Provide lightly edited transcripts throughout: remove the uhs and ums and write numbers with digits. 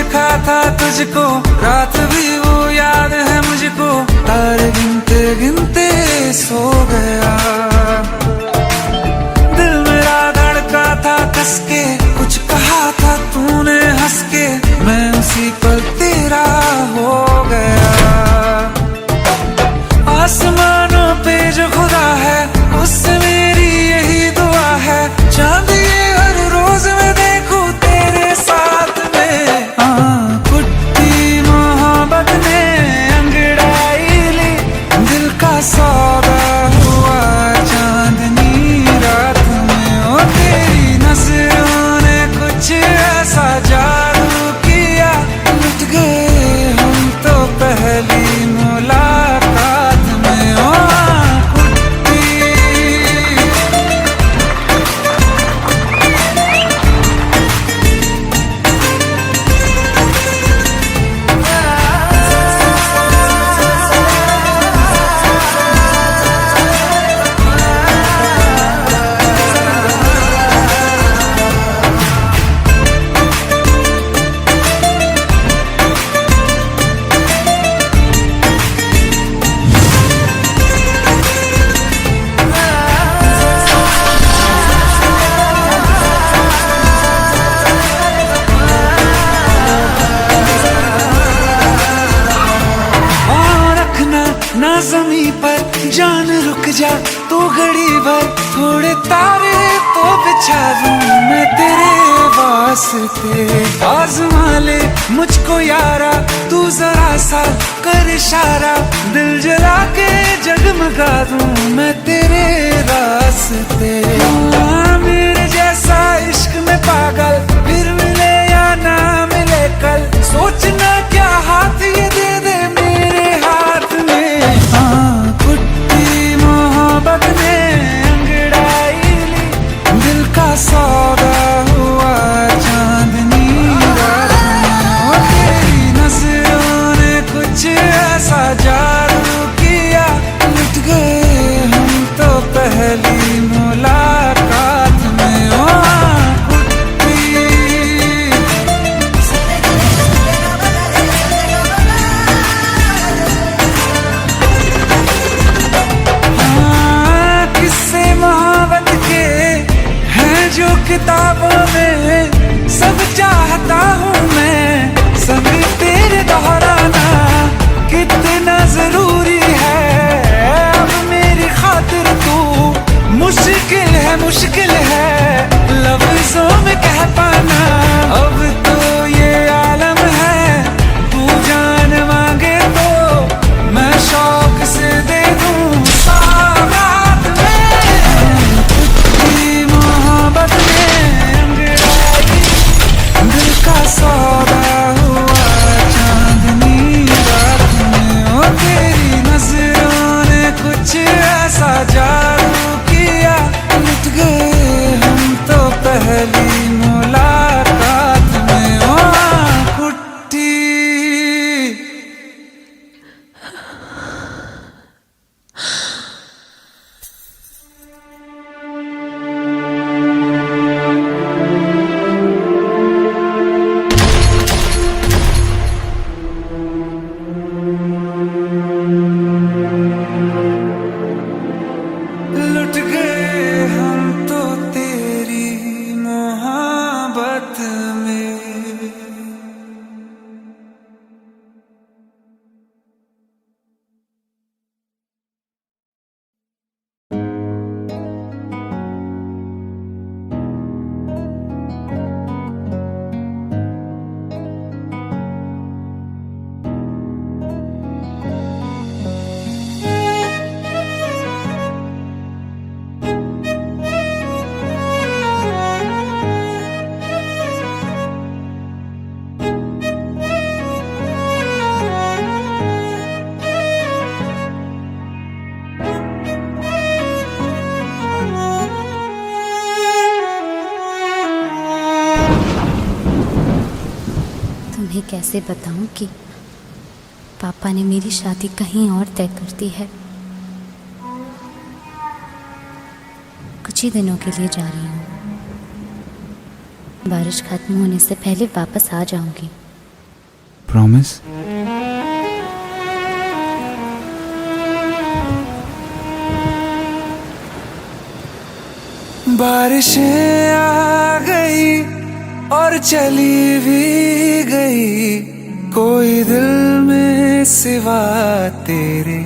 देखा था तुझको, रात भी वो याद है मुझको, तारे गिनते गिनते सो गया। दिल मेरा धड़का था कस के, कुछ कहा था तूने हंस के, मैं उसी पल तेरा हो गया। आसमानों पे जो खुदा है, उससे मेरी यही दुआ है, चांद ये हर रोज मैं देखूं तेरे साथ में। कुट्टी मोहब्बत ने अंगड़ाई ली, दिल का सौदा हुआ चांदनी रात में। ओ तेरी नजरों ने कुछ ऐसा जादू किया, लुट गए हम तो पहली मुलाकात में। ओ ना ज़मीं पर जान रुक जा तू घड़ी भर, थोड़े तारे तो बिछा दूं मैं तेरे वास्ते। आज़मा ले मुझको यारा, तू जरा सा कर इशारा, दिल जला के जगमगा दूं मैं तेरे रास्ते। मेरे जैसा इश्क में पागल फिर मिले या ना मिले कल, सोचना क्या हाथ ये दे दे मेरे हाथ में। कुट्टी मोहब्बत ने अंगड़ाई ली, दिल का सौदा हुआ चांदनी रात में। ओ तेरी नजरों ने कुछ ऐसा जादू किया, लुट गए हम तो पहली मुलाकात में। ओ जो किताबों में सब चाहता हूँ मैं, सभी तेरे दोहराना कितना जरूरी है। अब मेरी खातिर तू मुश्किल है लफ्जों में कह पाना। अब तो ये आलम है, तू जान मांगे तो मैं शौक से दे दूँ सौगात में। कुट्टी मोहब्बत ने अंगड़ाई, दिल का सौदा हुआ चांदनी रात में। ओ तेरी नजरों ने कुछ ऐसा जादू किया, लुट गए हम तो पहली मुलाकात में। ओ कुट्टी लुट गए हम तो तेरी मोहब्बत में। तुम्हें कैसे बताऊं कि पापा ने मेरी शादी कहीं और तय कर दी है। कुछ ही दिनों के लिए जा रही हूँ, बारिश खत्म होने से पहले वापस आ जाऊंगी। प्रॉमिस? बारिशें आ गई और चली भी गई, कोई दिल में सिवा तेरे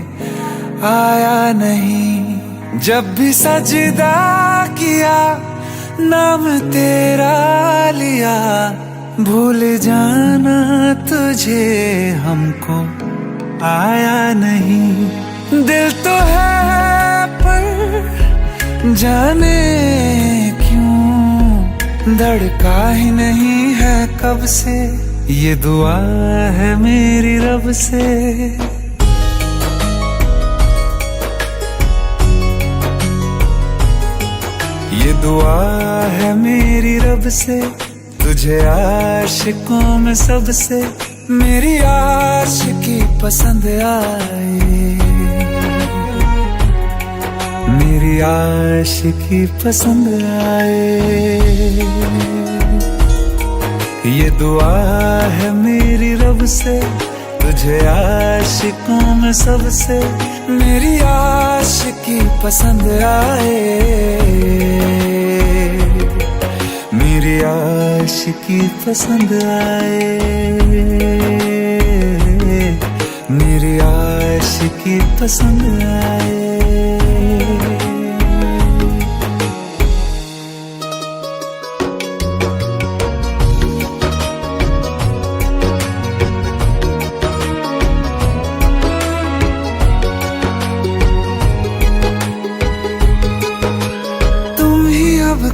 आया नहीं। जब भी सजदा किया नाम तेरा लिया, भूल जाना तुझे हमको आया नहीं। दिल तो है पर जाने क्यों धड़का ही नहीं है कब से, ये दुआ है मेरी रब से। ये दुआ है मेरी रब से, तुझे आशिकों में सबसे मेरी आशिकी पसंद आए, मेरी आशिकी पसंद आए। ये दुआ है मेरी रब से, तुझे आशिकों में सबसे मेरी आशिकी पसंद आए, मेरी आशिकी पसंद आए, मेरी आशिकी पसंद आए।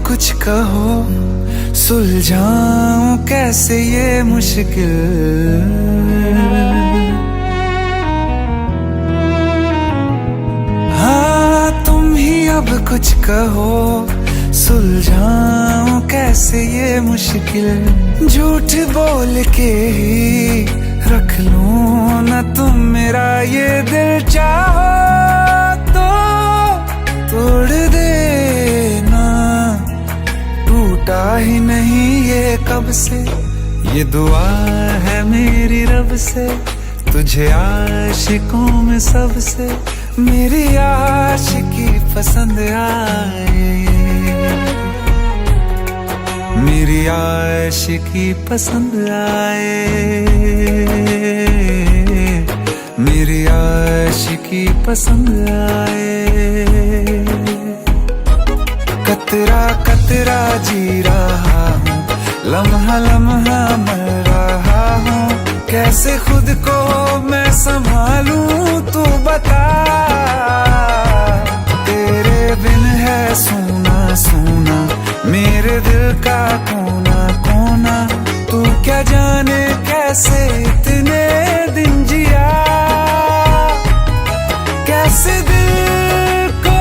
कुछ कहो सुलझाऊं कैसे ये मुश्किल, हाँ तुम ही अब कुछ कहो सुलझाऊं कैसे ये मुश्किल। झूठ बोल के ही रख लूं ना तुम मेरा ये दिल, चाहो तो तोड़ देना, टूटा ही नहीं ये कब से। ये दुआ है मेरी रब से, तुझे आशिकों में सबसे मेरी आशिकी पसंद आए, मेरी आशिकी पसंद आए, मेरी आशिकी पसंद आए। कतरा कतरा जी रहा हूँ, लम्हा लम्हा मर रहा हूँ, कैसे खुद को मैं संभालूं तू बता। तेरे बिन है सूना सूना मेरे दिल का कोना कोना, तू क्या जाने कैसे इतने दिन जिया, कैसे दिल को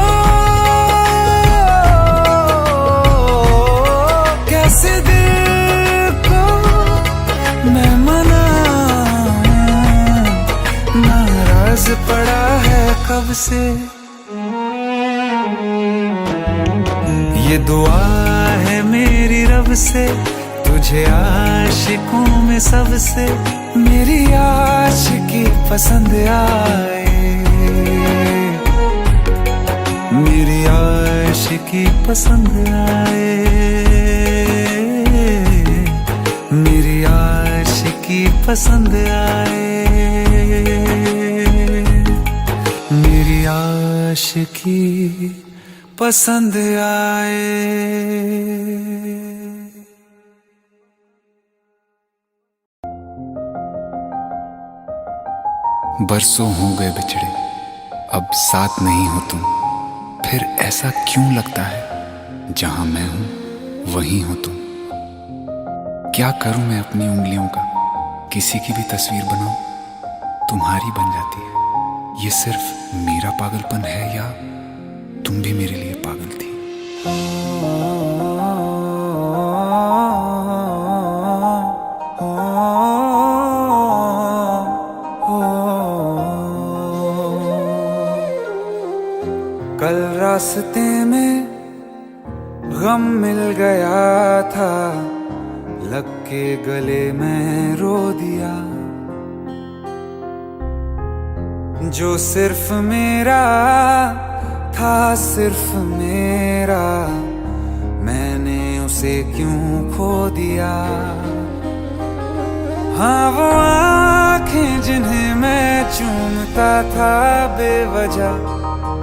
कैसे दिल को मैं मनाऊं, नाराज पड़ा है कब से। ये दुआ है मेरी रब से, तुझे आशिकों में सबसे मेरी आशिकी पसंद आए, मेरी आशिकी पसंद आए, मेरी आशिकी पसंद आए, मेरी आशिकी पसंद आए। बरसों हो गए बिछड़े, अब साथ नहीं हो तुम, फिर ऐसा क्यों लगता है जहां मैं हूं वहीं हो तुम। क्या करूं मैं अपनी उंगलियों का, किसी की भी तस्वीर बनाऊं तुम्हारी बन जाती है। ये सिर्फ मेरा पागलपन है या तुम भी मेरे लिए पागल थी। कल रास्ते में गम मिल गया था, लग के गले में रो दिया। जो सिर्फ मेरा था, सिर्फ मेरा, मैंने उसे क्यों खो दिया। हाँ वो आंखें जिन्हें मैं चूमता था बेवजह,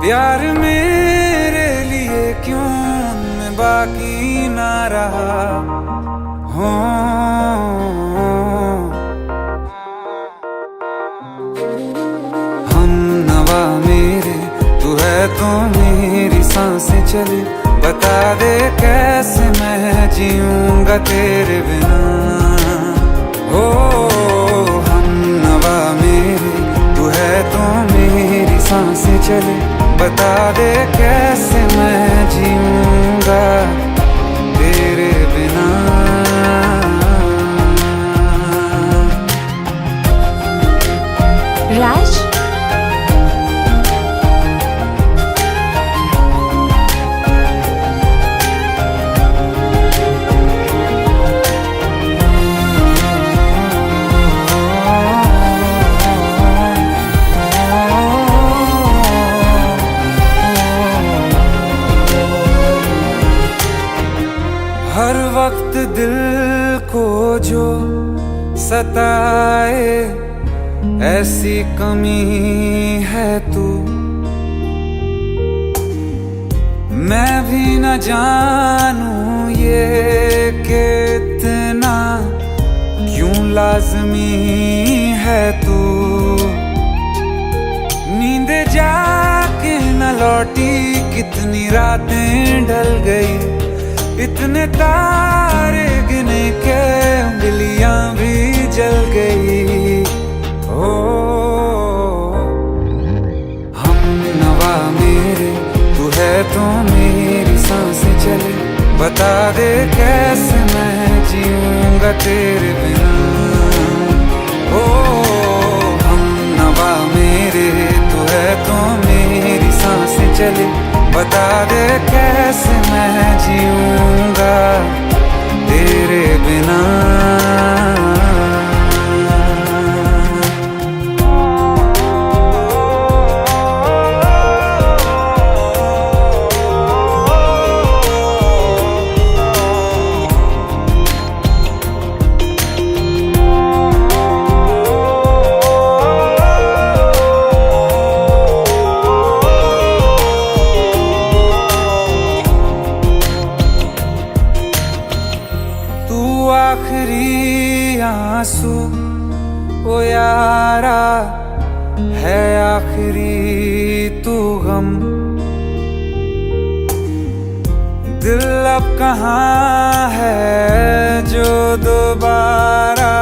प्यार मेरे लिए क्यों उनमें बाकी ना रहा। हो हम नवा मेरे, तू है तो मेरी सांसें चले, बता दे कैसे मैं जीऊंगा तेरे बिना। हो हम नवा मेरे, तू है तो मेरी सांसें चले, बता दे कैसे मैं जीऊंगा तेरे बिना। राज, हर वक्त दिल को जो सताए, ऐसी कमी है तू। मैं भी न जानूं ये कि इतना क्यों लाज़मी है तू। नींद जाके न लौटी, कितनी रातें ढल गई, इतने तारे गिने के उंगलियां भी जल गई। ओ हम नवा मेरे, तू है तो मेरी सांसें चले, बता दे कैसे मैं जीऊंगा तेरे बिना। ओ हम नवा मेरे, तू है तो मेरी सांसें चले, बता दे कैसे मैं जीऊंगा तेरे बिना। आखिरी आंसू ओ यारा है, आखिरी तू गम। दिल अब कहाँ है जो दोबारा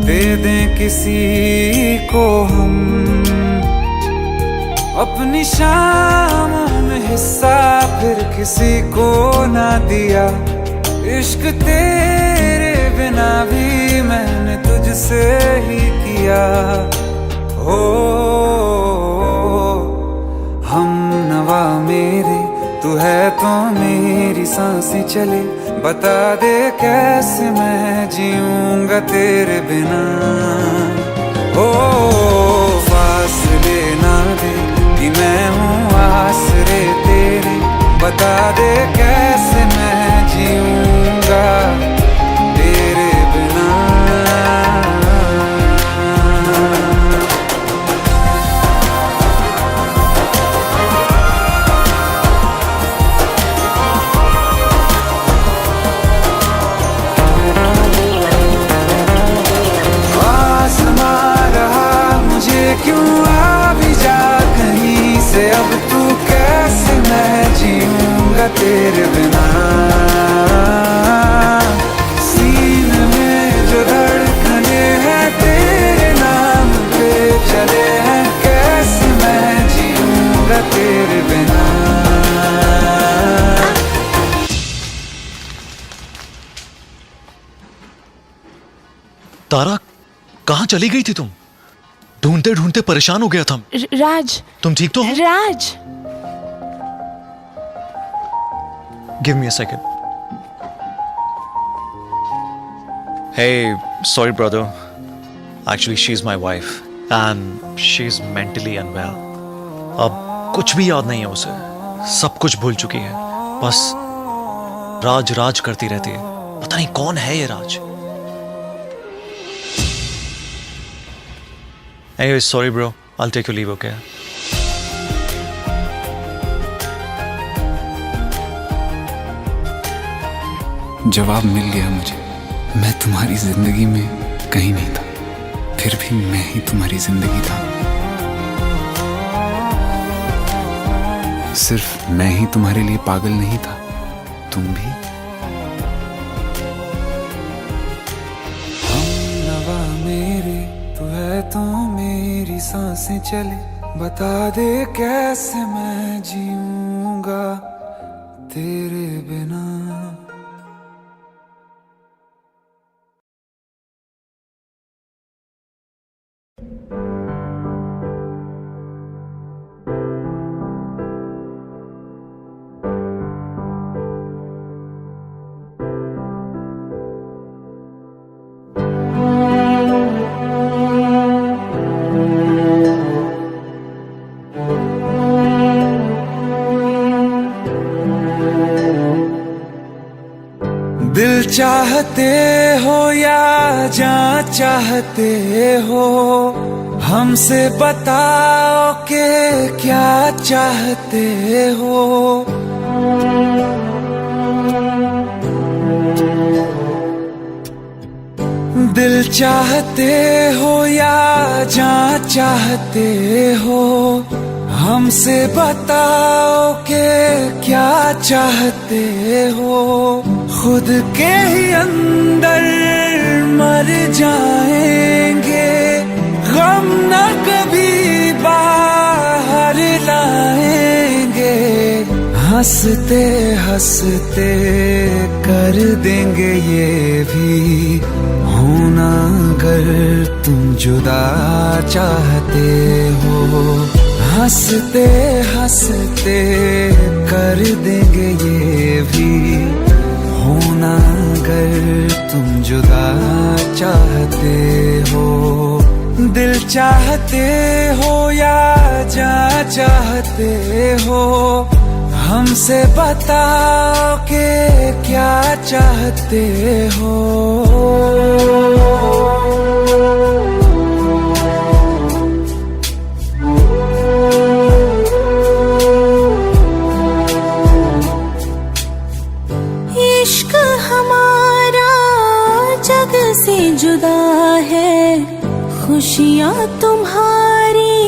दे दें किसी को हम। अपनी शामों में हिस्सा फिर किसी को ना दिया, इश्क तेरे बिना भी मैंने तुझसे ही किया। हो हम नवा मेरे, तू है तो मेरी सांसें चले, बता दे कैसे मैं जीऊंगा तेरे बिना। हो फासले ना दे कि मैं हूँ आसरे तेरे, बता दे कैसे मैं जीऊंगा तेरे बिना। आसमां रहा मुझे क्यों आ भी जा कहीं से, अब तू कैसे मैं जीऊंगा तेरे बिना। सीने में जो धड़कने हैं तेरे नाम पे चले हैं, कैसे मैं जीऊंगा तेरे बिना। तारा, कहाँ चली गई थी तुम? ढूंढते ढूंढते परेशान हो गया था। राज, तुम ठीक तो हो? राज, Give me a second. Hey, sorry brother. Actually, she's my wife. and she is mentally unwell. अब कुछ भी याद नहीं है उसे, सब कुछ भूल चुकी है, बस राज राज करती रहती है। पता नहीं कौन है ये राज। Anyway, sorry bro, I'll take your leave, okay? जवाब मिल गया मुझे। मैं तुम्हारी जिंदगी में कहीं नहीं था, फिर भी मैं ही तुम्हारी जिंदगी था। सिर्फ मैं ही तुम्हारे लिए पागल नहीं था, तुम भी। हमनवा मेरे तू है तो मेरी सांसें चले, बता दे कैसे मैं जीऊंगा तेरे बिना। दिल चाहते हो या जान चाहते हो, हमसे बताओ कि क्या चाहते हो। दिल चाहते हो या जान चाहते हो, हमसे बताओ कि क्या चाहते हो। खुद के ही अंदर मर जाएंगे, गम न कभी बाहर लाएंगे। हंसते हंसते कर देंगे ये भी, होना अगर तुम जुदा चाहते हो। हंसते हंसते कर देंगे ये भी, होना अगर तुम जुदा चाहते हो। दिल चाहते हो या जान चाहते हो, हमसे बताओ कि क्या चाहते हो। जुदा है खुशियाँ तुम्हारी,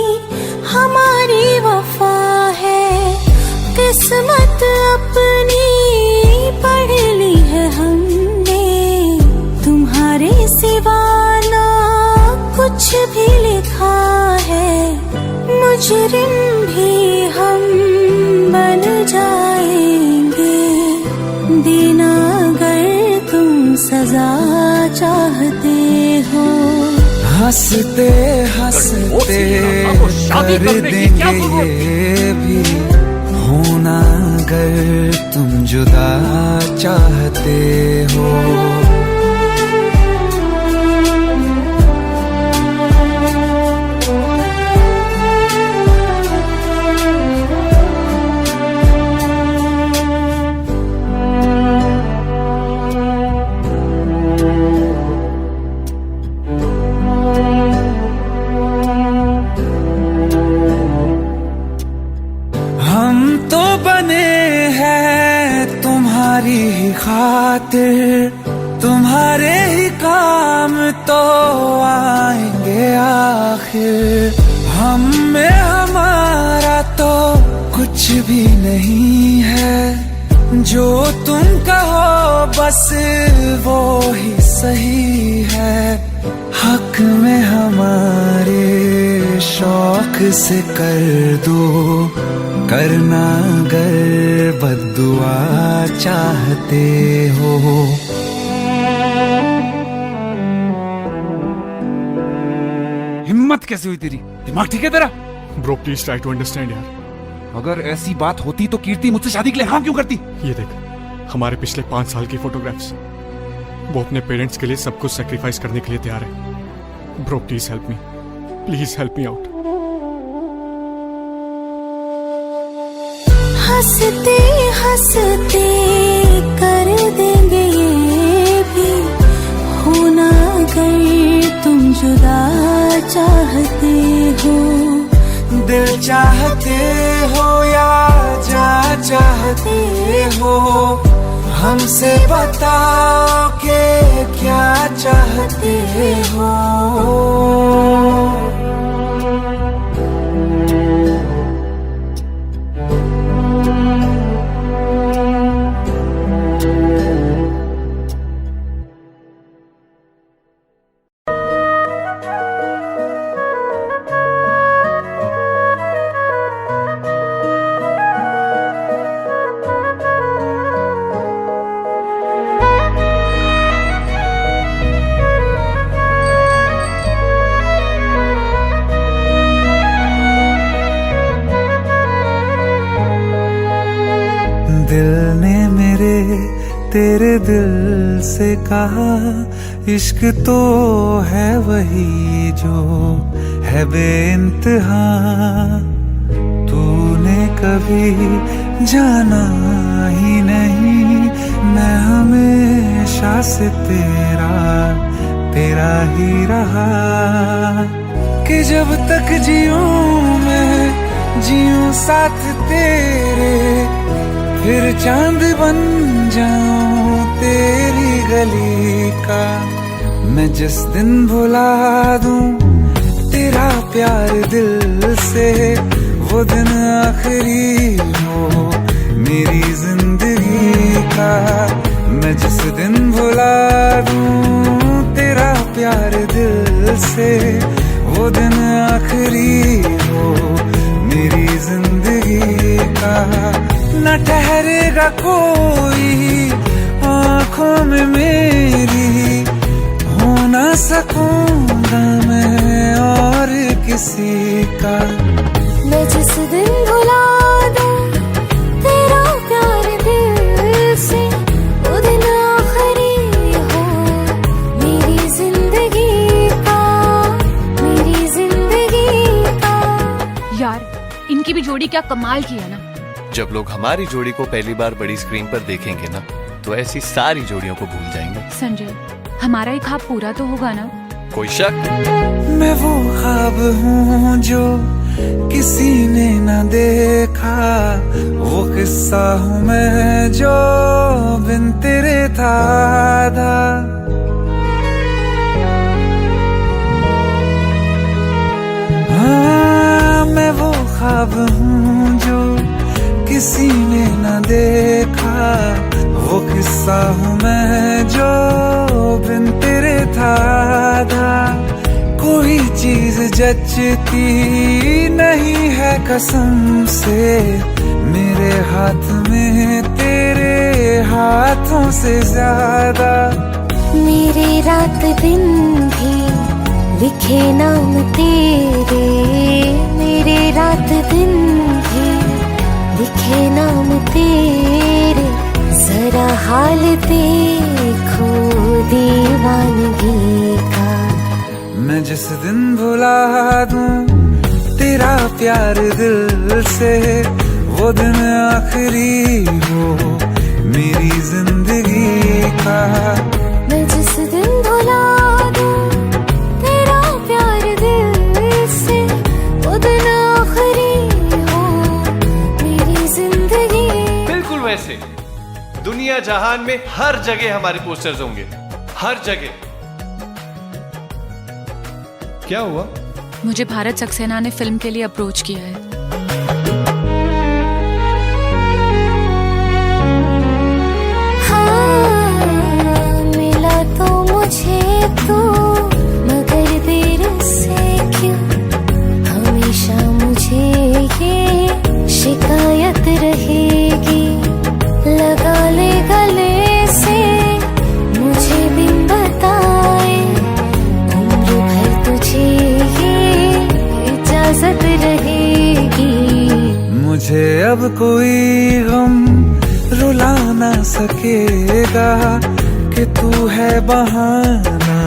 हमारी वफा है। किस्मत अपनी पढ़ ली है हमने, तुम्हारे सिवा ना कुछ भी लिखा है। मुजरिम भी हम बन जाएंगे, देना अगर तुम सजा चाहते हो। हंसते हंसते कर देंगे ये भी, होना अगर तुम जुदा चाहते हो। तुम्हारी ही खातिर, तुम्हारे ही काम तो आएंगे आखिर। हम में हमारा तो कुछ भी नहीं है, जो तुम कहो बस वो ही सही है। हक में हमारे शौक से कर दो, करना अगर बद्दुआ चाहते हो। हिम्मत कैसे हुई तेरी? दिमाग ठीक है तेरा? Bro please try to understand यार। अगर ऐसी बात होती तो कीर्ति मुझसे शादी के लिए हाँ क्यों करती? ये देख, हमारे पिछले 5 साल की फोटोग्राफ्स, वो अपने पेरेंट्स के लिए सब कुछ सेक्रीफाइस करने के लिए तैयार है। Bro please help me, please help me out. हंसते हंसते कर देंगे ये भी, होना अगर तुम जुदा चाहते हो। दिल चाहते हो या जा चाहते हो, हमसे बताओ कि क्या चाहते हो। दिल ने मेरे तेरे दिल से कहा, इश्क तो है वही जो है बेइंतहा। तूने कभी जाना ही नहीं, मैं हमेशा से तेरा तेरा ही रहा। कि जब तक जीऊं मैं जीऊं साथ तेरे, फिर चांद बन जाऊं तेरी गली का। मैं जिस दिन भुला दूं तेरा प्यार दिल से, वो दिन आखिरी हो मेरी जिंदगी का। मैं जिस दिन भुला दूं तेरा प्यार दिल से, वो दिन आखिरी हो मेरी जिंदगी का। न ठहरेगा कोई आँखों में मेरी, हो ना सकूंगा मैं और किसी का। मैं जिस दिन भुला दूं तेरा प्यार दिल से, वो दिन आखिरी हो मेरी जिंदगी का, मेरी जिंदगी का। यार इनकी भी जोड़ी क्या कमाल की है ना। जब लोग हमारी जोड़ी को पहली बार बड़ी स्क्रीन पर देखेंगे ना, तो ऐसी सारी जोड़ियों को भूल जाएंगे। संजय, हमारा एक ख्वाब पूरा तो होगा ना? कोई शक? मैं वो ख्वाब हूँ जो किसी ने न देखा, वो किस्सा हूँ मैं जो बिन तेरे था आधा। हाँ, मैं वो ख्वाब हूँ जो किसी ने न देखा, वो किस्सा हूँ मैं जो बिन तेरे था आधा। कोई चीज जचती नहीं है कसम से, मेरे हाथ में तेरे हाथों से ज्यादा। मेरे रात दिन भी लिखे नाम तेरे, मेरे रात दिन भी लिखे नाम तेरे। जरा हाल देखो दीवानगी का। मैं जिस दिन भुला दूं तेरा प्यार दिल से, वो दिन आखिरी हो मेरी जिंदगी का। मैं जिस दिन भुला दूं तेरा प्यार दिल से, वो दिन आखिरी हो मेरी जिंदगी। बिल्कुल वैसे दुनिया जहान में हर जगह हमारे पोस्टर्स होंगे, हर जगह। क्या हुआ? मुझे भारत सक्सेना ने फिल्म के लिए अप्रोच किया है। हाँ, मिला तो मुझे तू, मगर देर से क्यों हमेशा मुझे ये शिकायत रहेगी। लगा ले गले से मुझे बिन बताए, उम्र भर तुझे ये इजाजत रहेगी। मुझे अब कोई गम रुला ना सकेगा कि तू है बहाना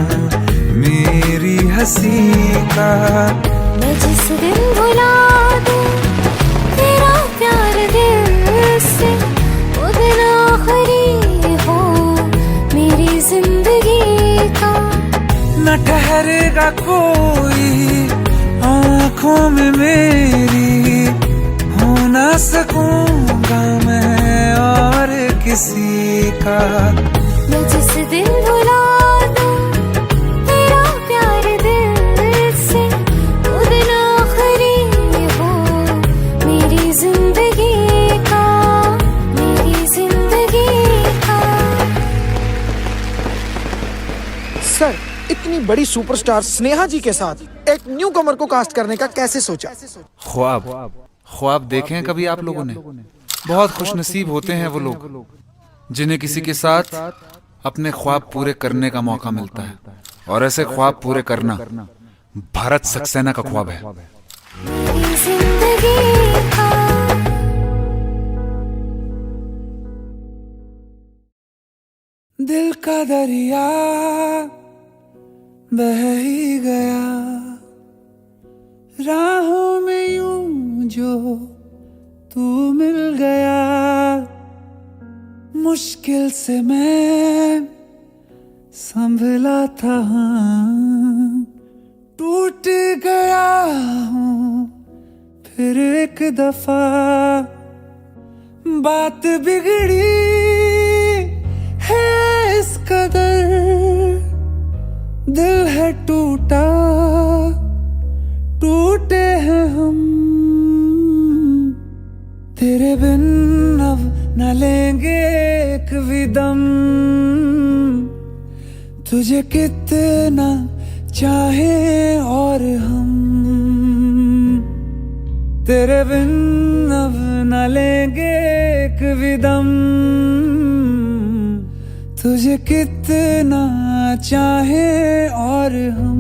मेरी हंसी का। मैं जिस दिन भुला दूं तेरा प्यार दिल से, वो दिन आखिरी हो मेरी जिंदगी का। न ठहरेगा कोई आँखों में मेरी, हो ना सकूंगा मैं और किसी का। मैं जिस दिन भुला दूं तेरा प्यार दिल से, वो दिन आखिरी हो मेरी जिंदगी का, मेरी जिंदगी का। सर, इतनी बड़ी सुपरस्टार स्नेहा जी के साथ एक न्यू कमर को कास्ट करने का कैसे सोचा? ख्वाब देखे हैं कभी आप लोगों ने? बहुत खुशनसीब होते हैं वो लोग जिन्हें किसी के साथ अपने ख्वाब पूरे करने का मौका मिलता है, और ऐसे ख्वाब पूरे करना भारत सक्सेना का ख्वाब है। मेरी जिंदगी का। दिल का दरिया बह ही गया, राहों में यूं जो तू मिल गया। मुश्किल से मैं संभला था, टूट गया हूँ फिर एक दफा। बात बिगड़ी है इस कदर, दिल है टूटा, टूटे हैं हम। तेरे बिन अब न लेंगे एक भी दम, तुझे कितना चाहे और हम। तेरे बिन अब न लेंगे एक भी दम, तुझे कितना चाहे और हम।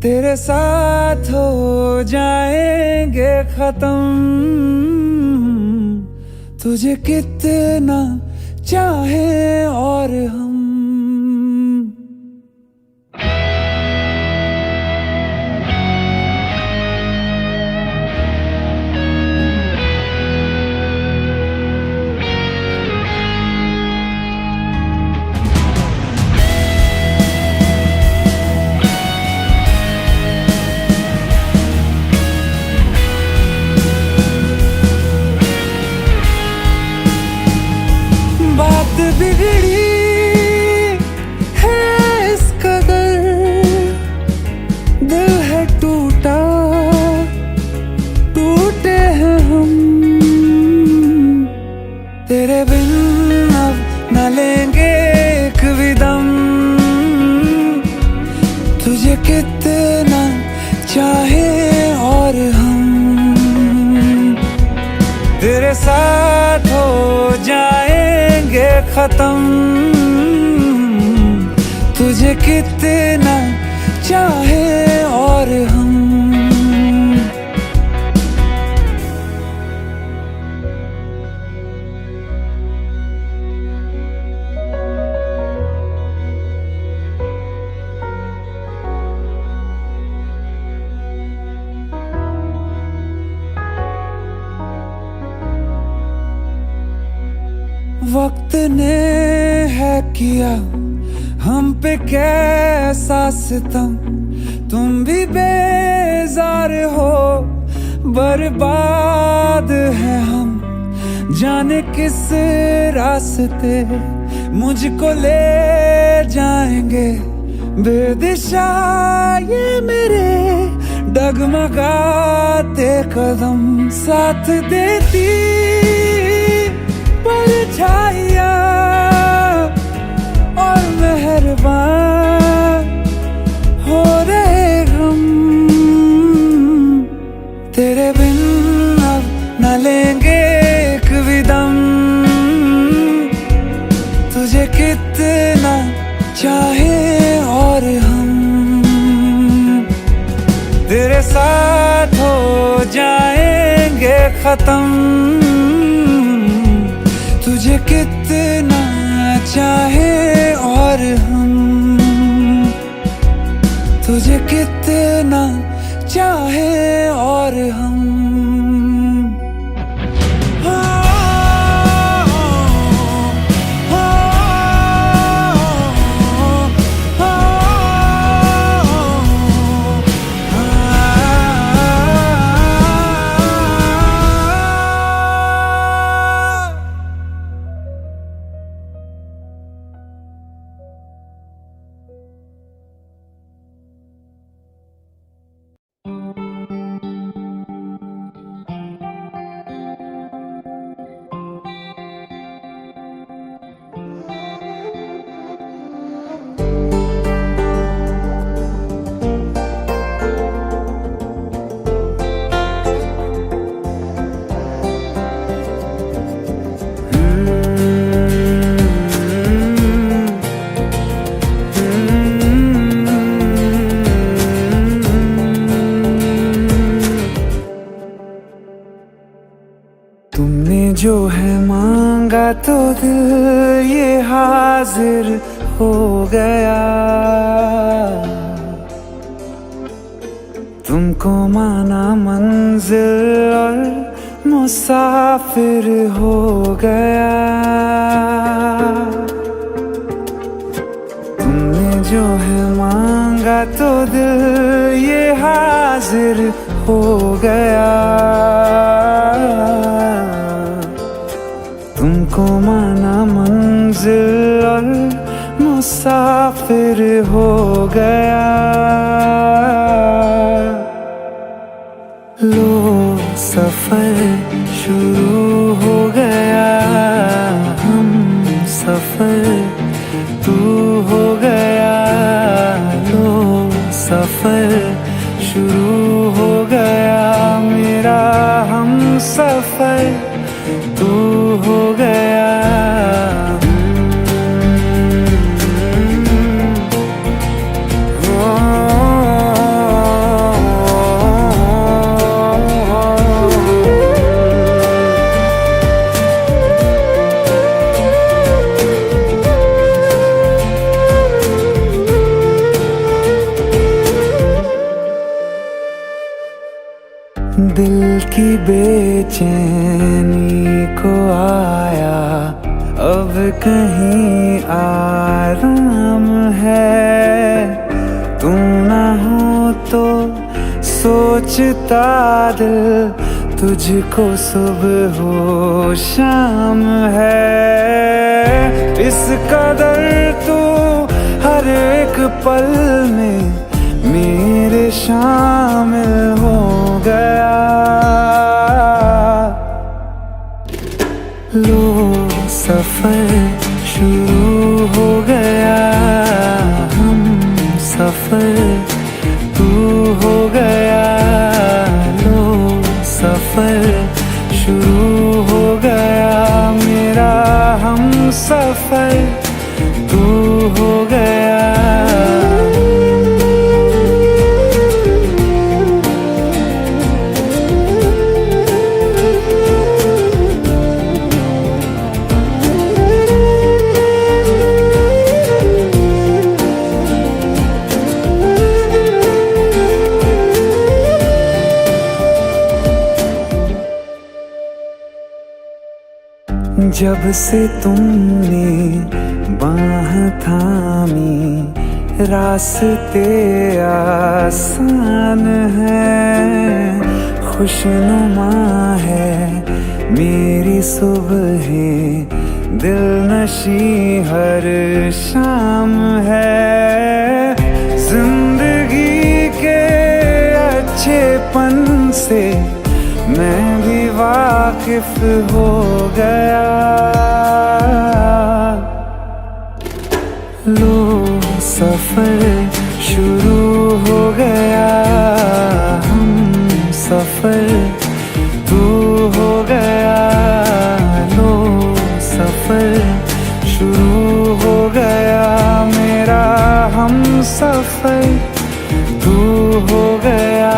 तेरे साथ हो जाएंगे खत्म, तुझे कितना चाहे और हम। बात बिगड़ी है इस कदर, दिल है टूटा, टूटे हैं हम। तेरे बिन अब न लेंगे एक भी दम, तुझे कितना चाहे और हम। तेरे साथ हो जाएंगे खत्म, तुझे कितना चाहे और हम। वक्त ने है किया हम पे कैसा सितम, तुम भी बेजार हो, बर्बाद है हम। जाने किस रास्ते मुझको ले जाएंगे, बेदिशा ये मेरे डगमगाते कदम। साथ देती परछाइयाँ और मेहरबान हो रहे हम। तेरे बिन अब न लेंगे एक भी दम, तुझे कितना चाहे और हम। तेरे साथ हो जाएंगे खत्म, तुझे कितना चाहे और हम। तो दिल ये हाजिर हो गया, तुमको माना मंजिल और मुसाफिर हो गया। तुमने जो है मांगा तो दिल ये हाजिर हो गया, तुमको माना मंजिल और मुसाफिर हो गया। लो सफर शुरू हो गया, हम सफर तू हो गया। लो सफर शुरू हो गया, मेरा हम सफर तू हो गया। दिल की बेचैनी को आया अब कहीं आराम है। तू ना हो तो सोचता दिल तुझको सुबह हो शाम है। इस कदर तू हर एक पल में मेरे शामिल हो गया। लो सफर शुरू हो गया, हम सफर तू हो गया। लो सफर शुरू हो गया, मेरा हम सफर तू हो गया। जब से तुमने बाह थामी रास्ते आसान है। खुशनुमा है मेरी सुबहें, दिल नशी हर शाम है। जिंदगी के अच्छेपन से मैं भी वाकिफ हो गया। लो सफर शुरू हो गया, हम सफर तू हो गया। लो सफर शुरू हो गया, मेरा हम सफर तू हो गया।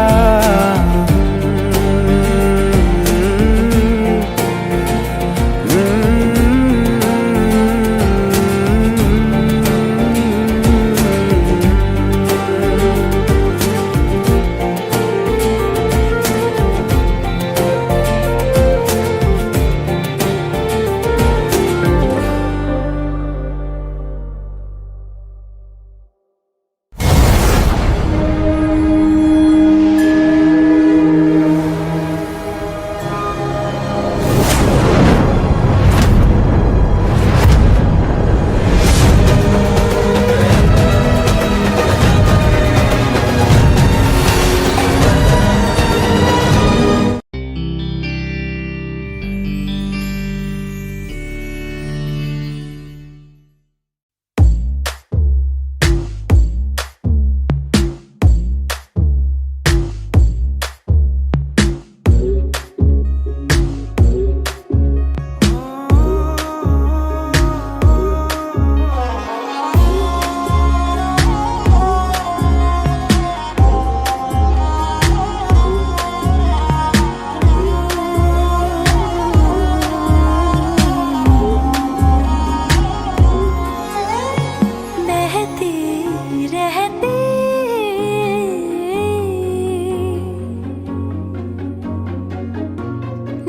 रहते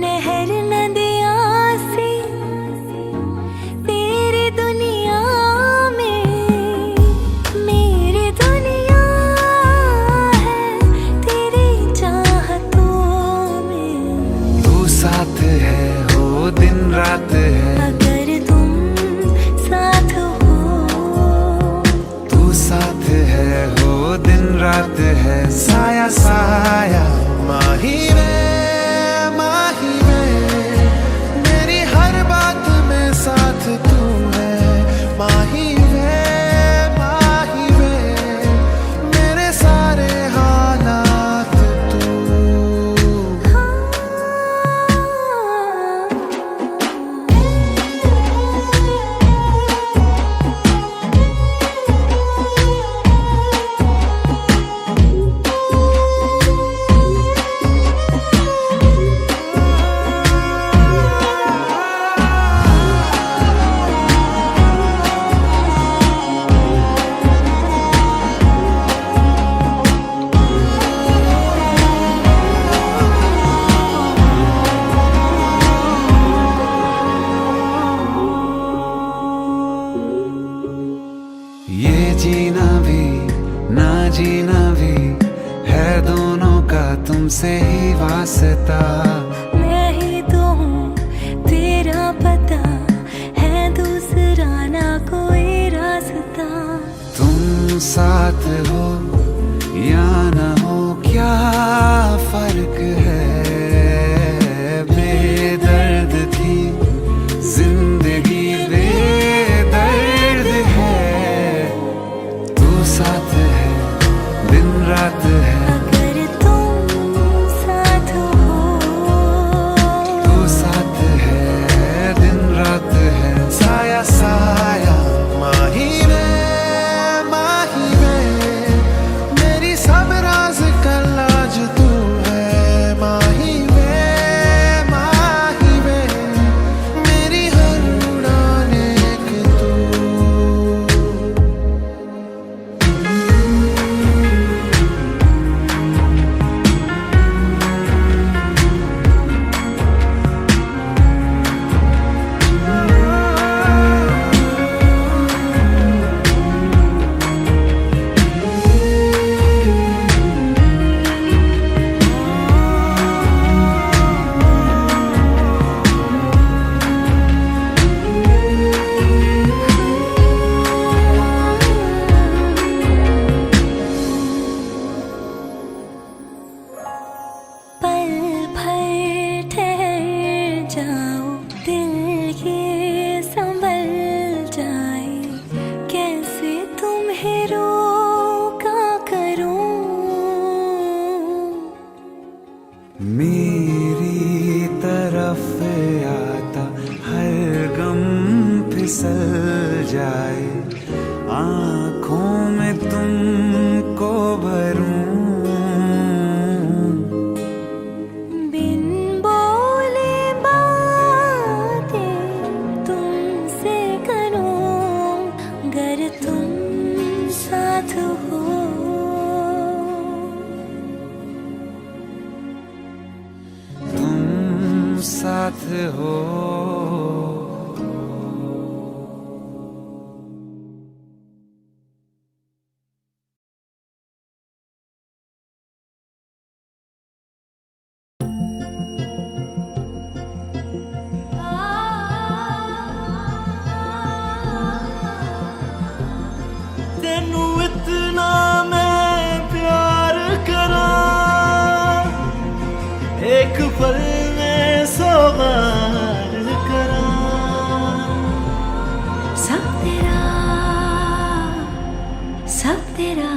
नहर नदियाँ से तेरी दुनिया में मेरी दुनिया है तेरी चाहतों में। तू साथ है हो दिन रात है, अगर तुम साथ हो तू साथ है हो दिन रात है, साया साया माही वे मेरी हर बात में साथ तू है, माही वे मेरे सारे हालात तू। ये जीना भी ना जीना भी है दोनों का तुमसे ही वास्ता। मैं ही तो हूँ तेरा पता है दूसरा ना कोई रास्ता। तुम साथ हो या ना हो क्या फर्क है, बेदर्द थी जिंदगी बेदर्द है, तू साथ है दिन रात है, अगर तुम साथ हो तू साथ है दिन रात है, साया साया माही वे मेरी सब राज का लाज तू है, माही वे मेरी हर उड़ान एक तू। पल भर ठहर जाओ दिल ये संभल जाए, कैसे तुम्हें रोका करूं। मेरी तरफ आता हर गम फिसल जाए, आँखों में तुमको भरूं, बिन बोले बातें तुमसे करूं, अगर तुम साथ हो तुम साथ हो। तेनू इतना मैं प्यार करा, एक पल में सौ बार करा। सब तेरा सब तेरा।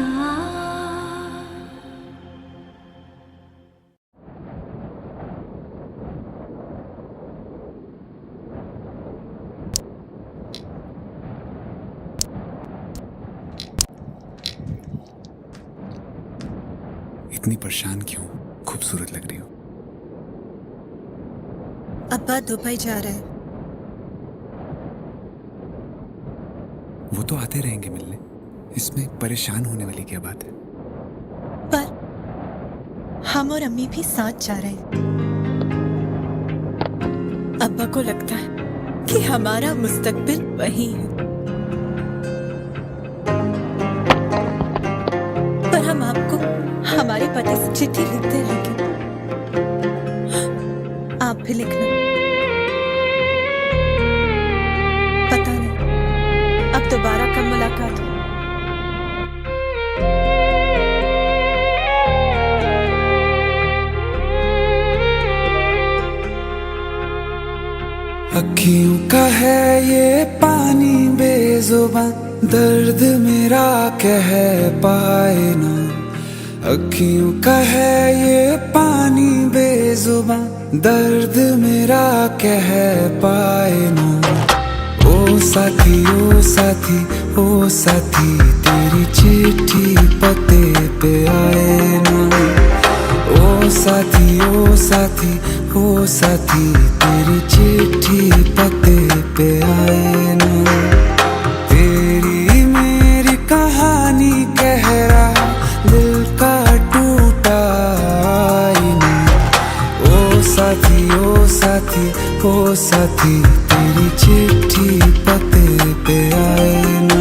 इतनी परेशान क्यों? खूबसूरत लग रही हो। अब्बा दुबई जा रहा है। वो तो आते रहेंगे मिलने। इसमें परेशान होने वाली क्या बात है? पर हम और अम्मी भी साथ जा रहे हैं। अब्बा को लगता है कि हमारा मुस्तकबिल वही है, पर हम आपको हमारे पते से चिट्ठी लिखते रहेंगे। आप भी लिखना। पता नहीं अब दोबारा कब मुलाकात हो। अखियों का है ये पानी बेजुबान, दर्द मेरा कह पाए ना। अखियों का है ये पानी बेजुबान, दर्द मेरा कह पाए ना। ओ साथी ओ साथी ओ साथी, तेरी चिट्ठी पते पे आए ना। ओ साथी ओ साथी ओ साथी, तेरी चिट्ठी पते पे आए ना। तेरी मेरी कहानी कह रहा दिल का टूटा आईना। ओ साथी ओ साथी ओ साथी, तेरी चिट्ठी पते पे आए ना।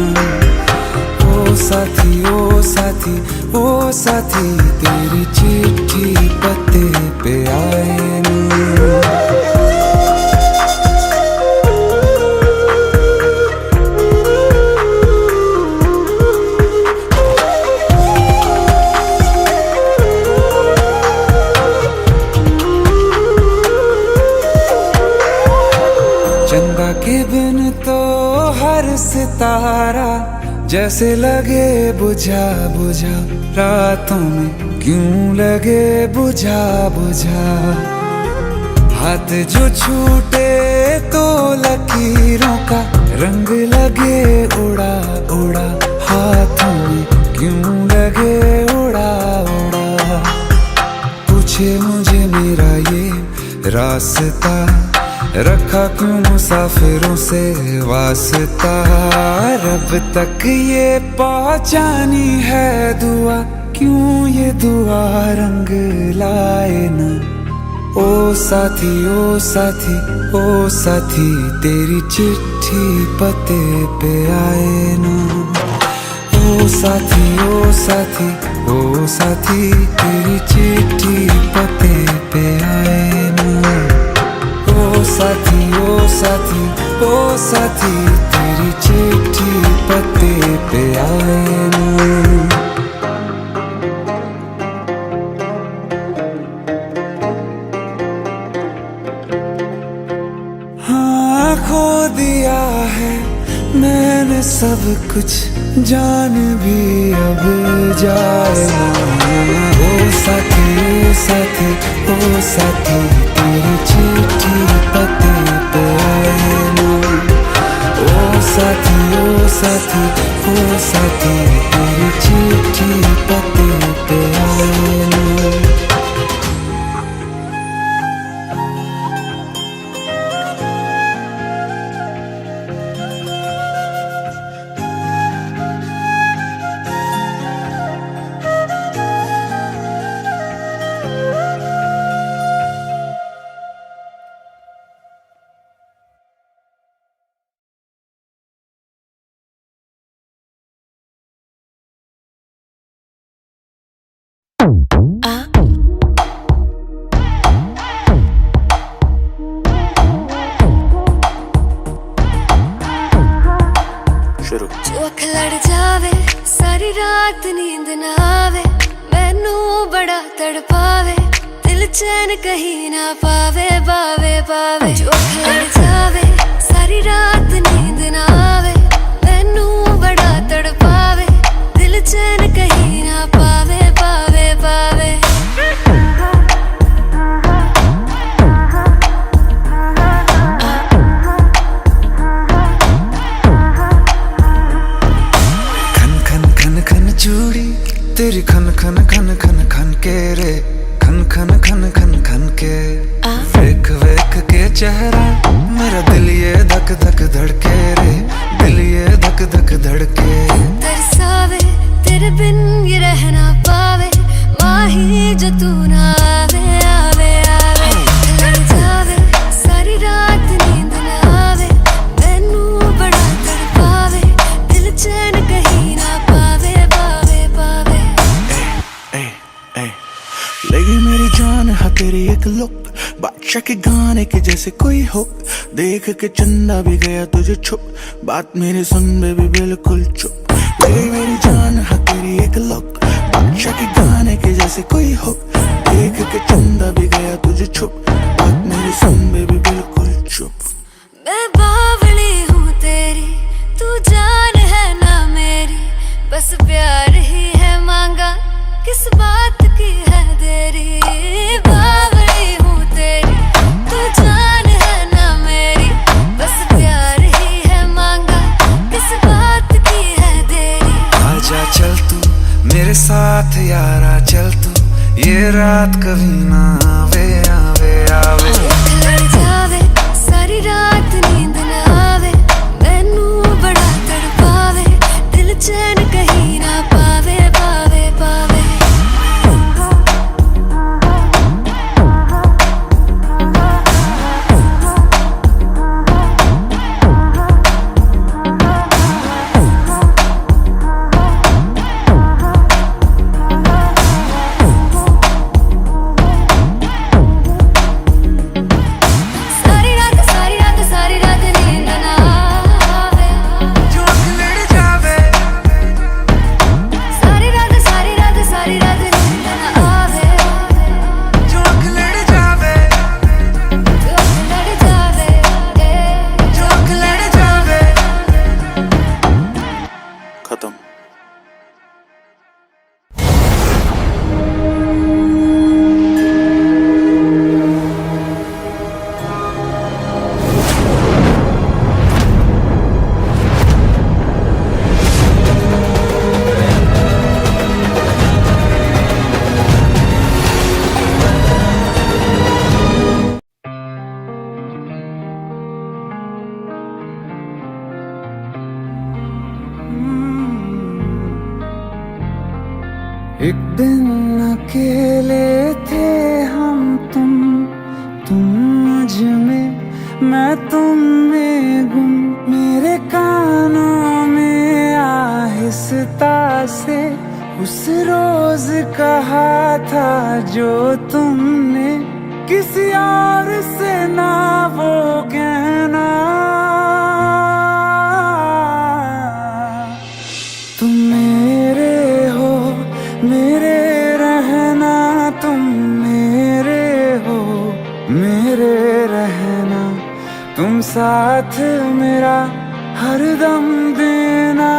ओ साथी ओ साथी ओ साथी, तेरी चिट्ठी पते पे आए ना। चंदा के बिन तो हर सितारा जैसे लगे बुझा बुझा, रातों में क्यों लगे बुझा बुझा। हाथ जो छूटे तो लकीरों का रंग लगे उड़ा उड़ा, हाथों में क्यों लगे उड़ा उड़ा। पूछे मुझे मेरा ये रास्ता, रखा क्यों मुसाफिरों से वास्ता। रब तक ये पहुंचानी है दुआ, क्यों ये दुआ रंग लाए ना। ओ साथी ओ साथी ओ साथी, तेरी चिट्ठी पते पे आए ना। ओ साथी ओ साथी ओ साथी, तेरी चिट्ठी पते पे आए ना। ओ साथी ओ साथी ओ साथी, तेरी चिट्ठी पते पे आए ना। हाँ खो दिया है मैंने सब कुछ, जान भी अब जाए ना। ओ साथी ओ साथी ओ साथी, तेरी चिट्ठी पते पे आए ना। ओ साथी ओ साथी ओ साथी, तेरी चिट्ठी पते पे आए ना। जो अख लड़ जावे सारी रात नींद ना आवे, मैनू बड़ा तड़पावे, दिल चैन कहीं ना पावे पावे पावे। जो अख लड़ जावे सारी रात नींद ना आवे, मैनू बड़ा तड़पावे, दिल चैन कहीं ना पावे पावे पावे। चूड़ी तेरी खन खन खन खन खन के रे, खन खन खन खन खन के वेख वेख के चेहरा मेरा दिल ये धक धक धड़के रे, दिल ये धक धक धड़के। तरसावे तेरे बिन ये रह ना पावे, माही जो तू ना आवे आवे आवे। लड़ जावे सारी रात नींद ना आवे, मैनू बड़ा तड़पावे, दिल चैन कहीं ना पावे पावे पावे। लगी मेरी जान है तेरी एक लुक, बादशाह के गाने के जैसे कोई हो, देख के चंदा भी गया तुझे छुप, बात मेरी सुन बेबी बिल्कुल चुप। लगी मेरी जान है तेरी एक लुक, बादशाह के गाने के जैसे कोई हो, देख के चंदा भी गया तुझे छुप, बात मेरी सुन बेबी बिल्कुल चुप। मैं बावली हूँ तेरी, तू जान है ना मेरी, बस प्यार ही है मांगा, किस बात की है देरी। बावली हूँ तेरी, तू जान है ना मेरी, बस प्यार ही है मांगा, किस बात की है देरी। आजा चल तू मेरे साथ यारा, चल तू ये रात कभी ना आवे आवे आवे। लड़ जावे सारी रात नींद ना आवे, मैनू बड़ा तड़पावे, दिल चैन कहीं ना पावे पावे पावे। खत्म। एक दिन अकेले थे हम तुम मुझ में, मैं तुम में गुम। मेरे कानों में आहिस्ता से उस रोज कहा था जो तुमने, किसी और से ना वो कहना। तुम मेरे हो मेरे रहना, तुम मेरे हो मेरे रहना, तुम साथ मेरा हरदम देना,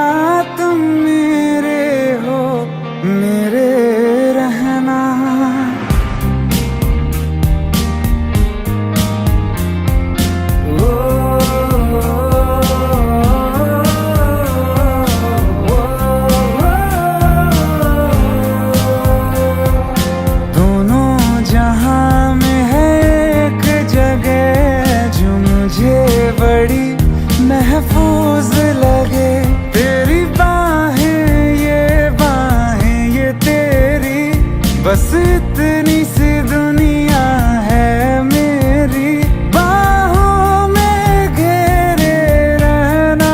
तुम मेरे हो मेरे रहना। बड़ी महफूज लगे तेरी बाहें ये तेरी, बस इतनी सी दुनिया है मेरी, बाहों में घेरे रहना।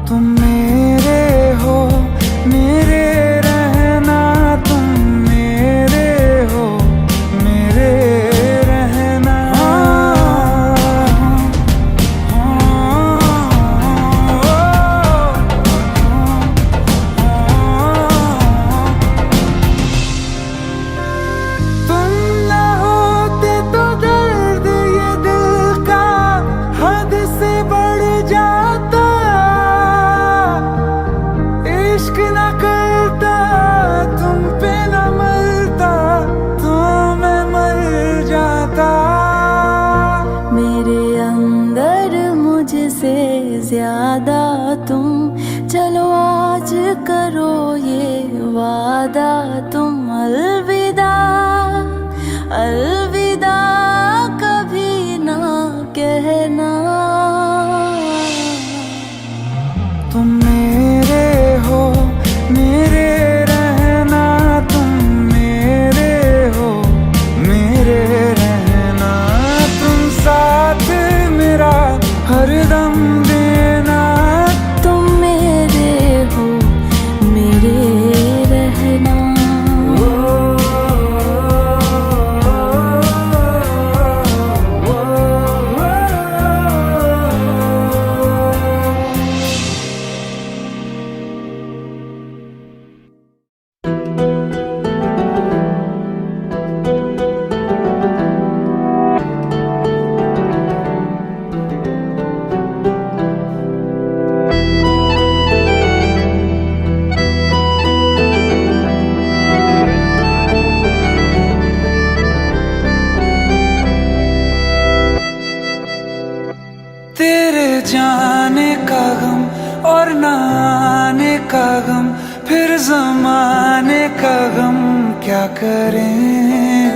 तुम मेरे हो मेरे रहना, तुम मेरे हो मेरे रहना। तुम न होते तो दर्द ये दिल का हद से बढ़ जाता, वादा तुम, चलो आज करो ये वादा तुम। अलविदा अलविदा कभी ना कहना। तुम मेरे हो, मेरे रहना, तुम मेरे हो, मेरे रहना। तुम साथ मेरा हरदम देना। तुम मेरे हो, मेरे रहना। तेरे जाने का गम और न आने का गम, फिर जमाने का गम क्या करें।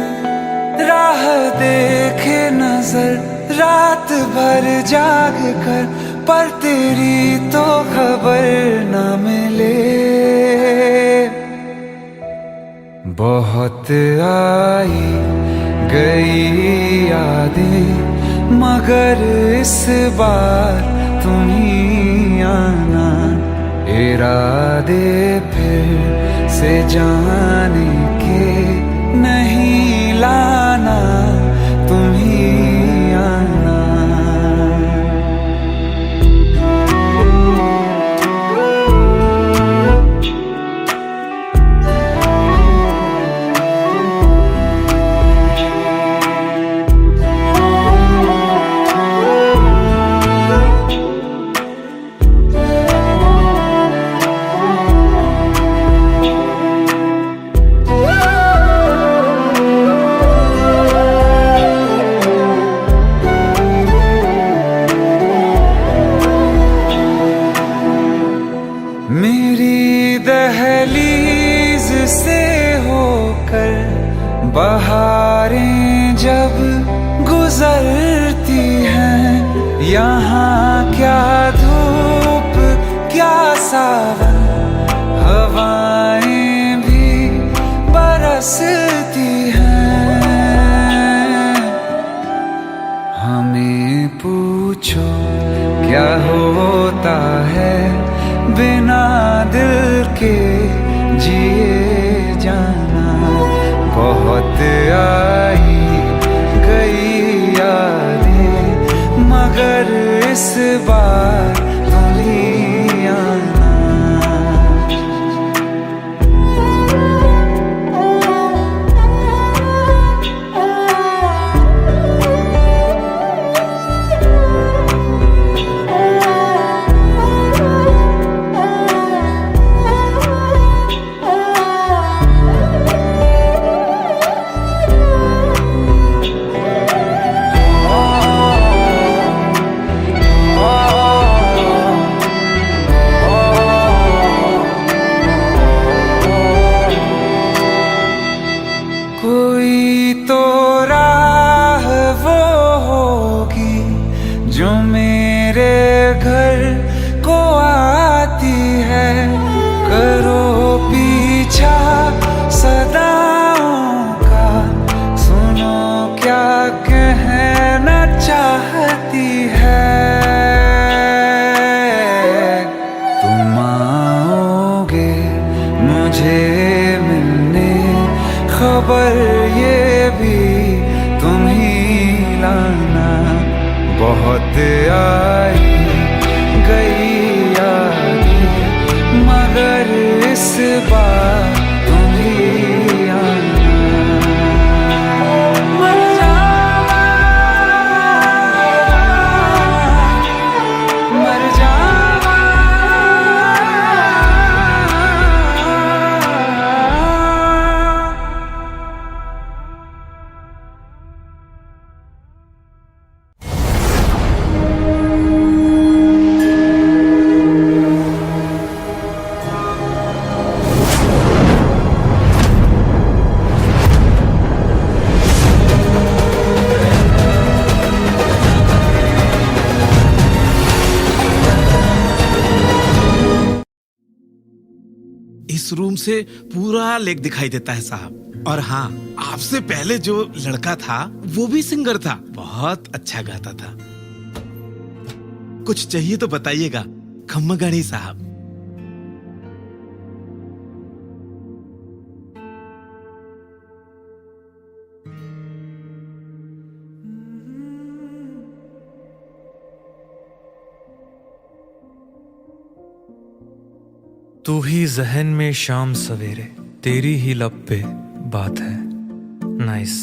राह देखे नजर रात भर जाग कर, पर तेरी तो खबर न मिले। बहुत आई गई यादें, मगर इस बार तुम ही आना। इरादे फिर से जाने के नहीं लाना, तुम ही आना। मेरी दहलीज से होकर बहारें जब गुजरती हैं, यहाँ क्या धूप क्या सावन, हवाएं भी बरसती हैं। हमें पूछो क्या होता है बिना दिल के जिए जाना। बहुत आई गई यादें, मगर इस बार तुम ही आना। कोई तो राह वो होगी जो मेरे घर को आती है। करो पीछा सदाओं का, सुनो क्या कहना चाहती है। तुम आओगे मुझे मिलने, खबर ये भी तुम ही लाना। बहुत आई गई यादें, मगर इस बार तुम ही आना। मर जावा, मर जावा। इस रूम से पूरा लेक दिखाई देता है साहब। और हाँ, आपसे पहले जो लड़का था वो भी सिंगर था, बहुत अच्छा गाता था। कुछ चाहिए तो बताइएगा खम्मगणी साहब। तू ही जहन में शाम सवेरे, तेरी ही लब पे बात है। नाइस।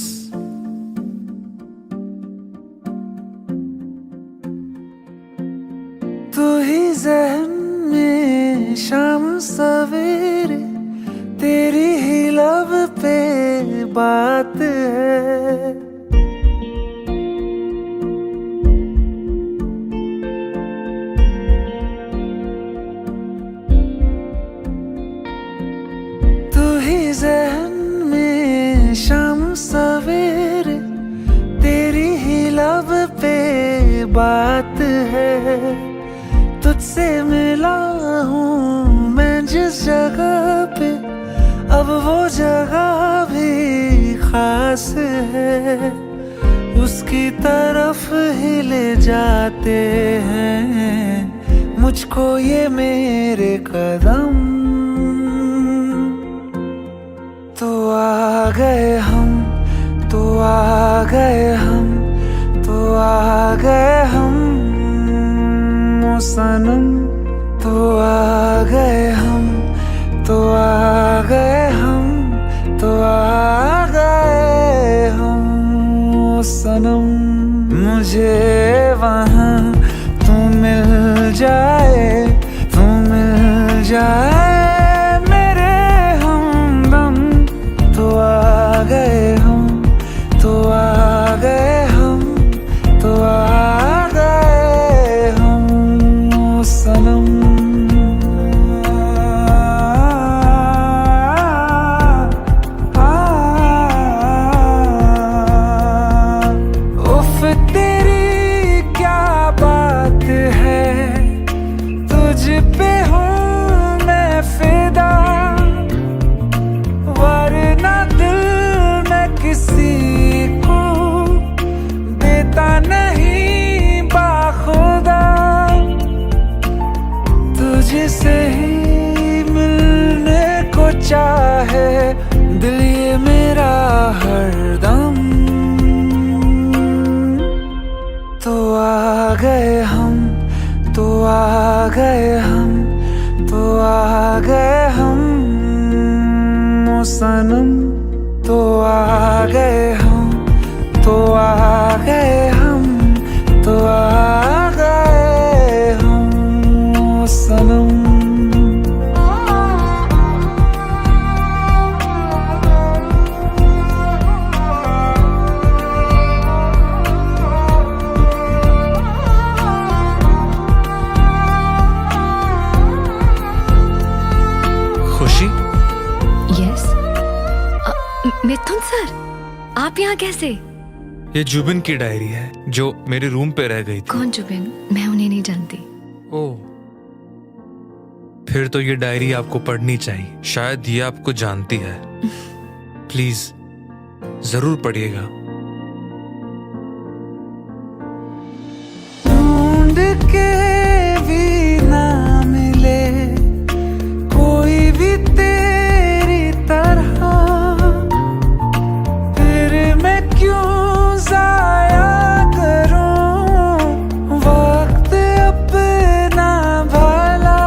तू ही जहन में शाम सवेरे, तेरी ही लब पे बात है। जहन में शाम सवेरे, तेरी ही लब पे बात है। तुझसे मिला हूँ मैं जिस जगह पे, अब वो जगह भी खास है। उसकी तरफ ही ले जाते हैं मुझको ये मेरे कदम। तो आ गए हम, तो आ गए हम, तो आ गए हम ओ सनम। तो आ गए हम, तो आ गए हम, तो आ गए हम ओ सनम। मुझे वहाँ तू मिल जाए, तू मिल जाए मेरे हमदम। तो आ गए हम, तो आ गए हम, तो आ गए हम ओ सनम। उफ तेरी क्या बात है, तुझ पे हूँ मैं फिदा, वरना दिल मैं किसी को देता नहीं बाखुदा। तुझसे ही मिलने को चाहे दिल ये मेरा हरदम। तो आ गए हम, तो आ गए हम, तो आ गए हम ओ सनम। तो आ गए हम, तो आ गए हम, तो आ गए हम ओ सनम। खुशी? यस। मिथुन सर, आप यहाँ कैसे? ये जुबिन की डायरी है जो मेरे रूम पे रह गई थी। कौन जुबिन? मैं उन्हें नहीं जानती। ओह, फिर तो ये डायरी आपको पढ़नी चाहिए, शायद ये आपको जानती है। प्लीज जरूर पढ़िएगा। ढूंढ के भी ना मिले कोई भी तेरी तरह, फिर मैं क्यों जाया करूं वक्त अपना भला।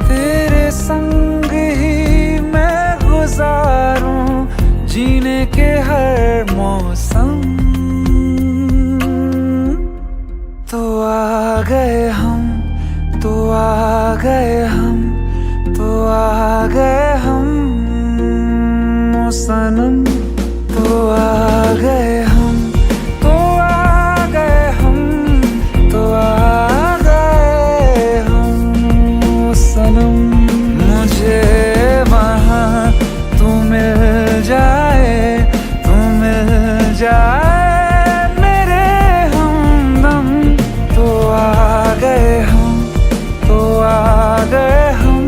तेरे संग ही मैं गुजारूं जीने के हर मौसम। तो आ गए हम, तो आ गए हम, तो आ गए हम ओ सनम। तो आ गए हम, तो आ गए हम, तो आ गए हम ओ सनम। मुझे वहाँ तू मिल जाए, तू मिल जाए मेरे हमदम। तो आ गए हम, तो आ गए हम,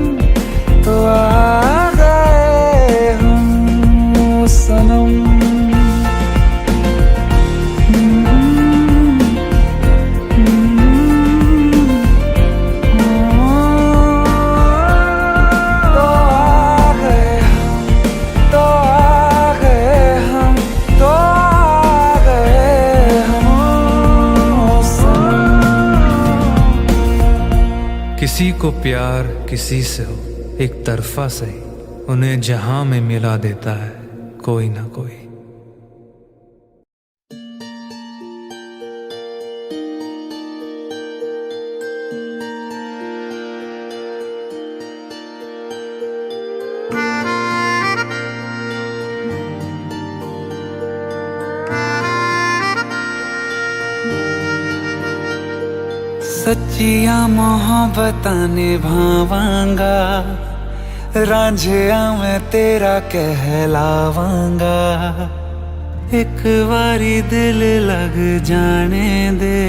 किसी को प्यार किसी से हो एक तरफा सही, उन्हें जहां में मिला देता है कोई ना कोई। सच्चिया मोहब्बत निभावांगा, रांझिया मैं तेरा कहलावांगा। एक बारी दिल लग जाने दे,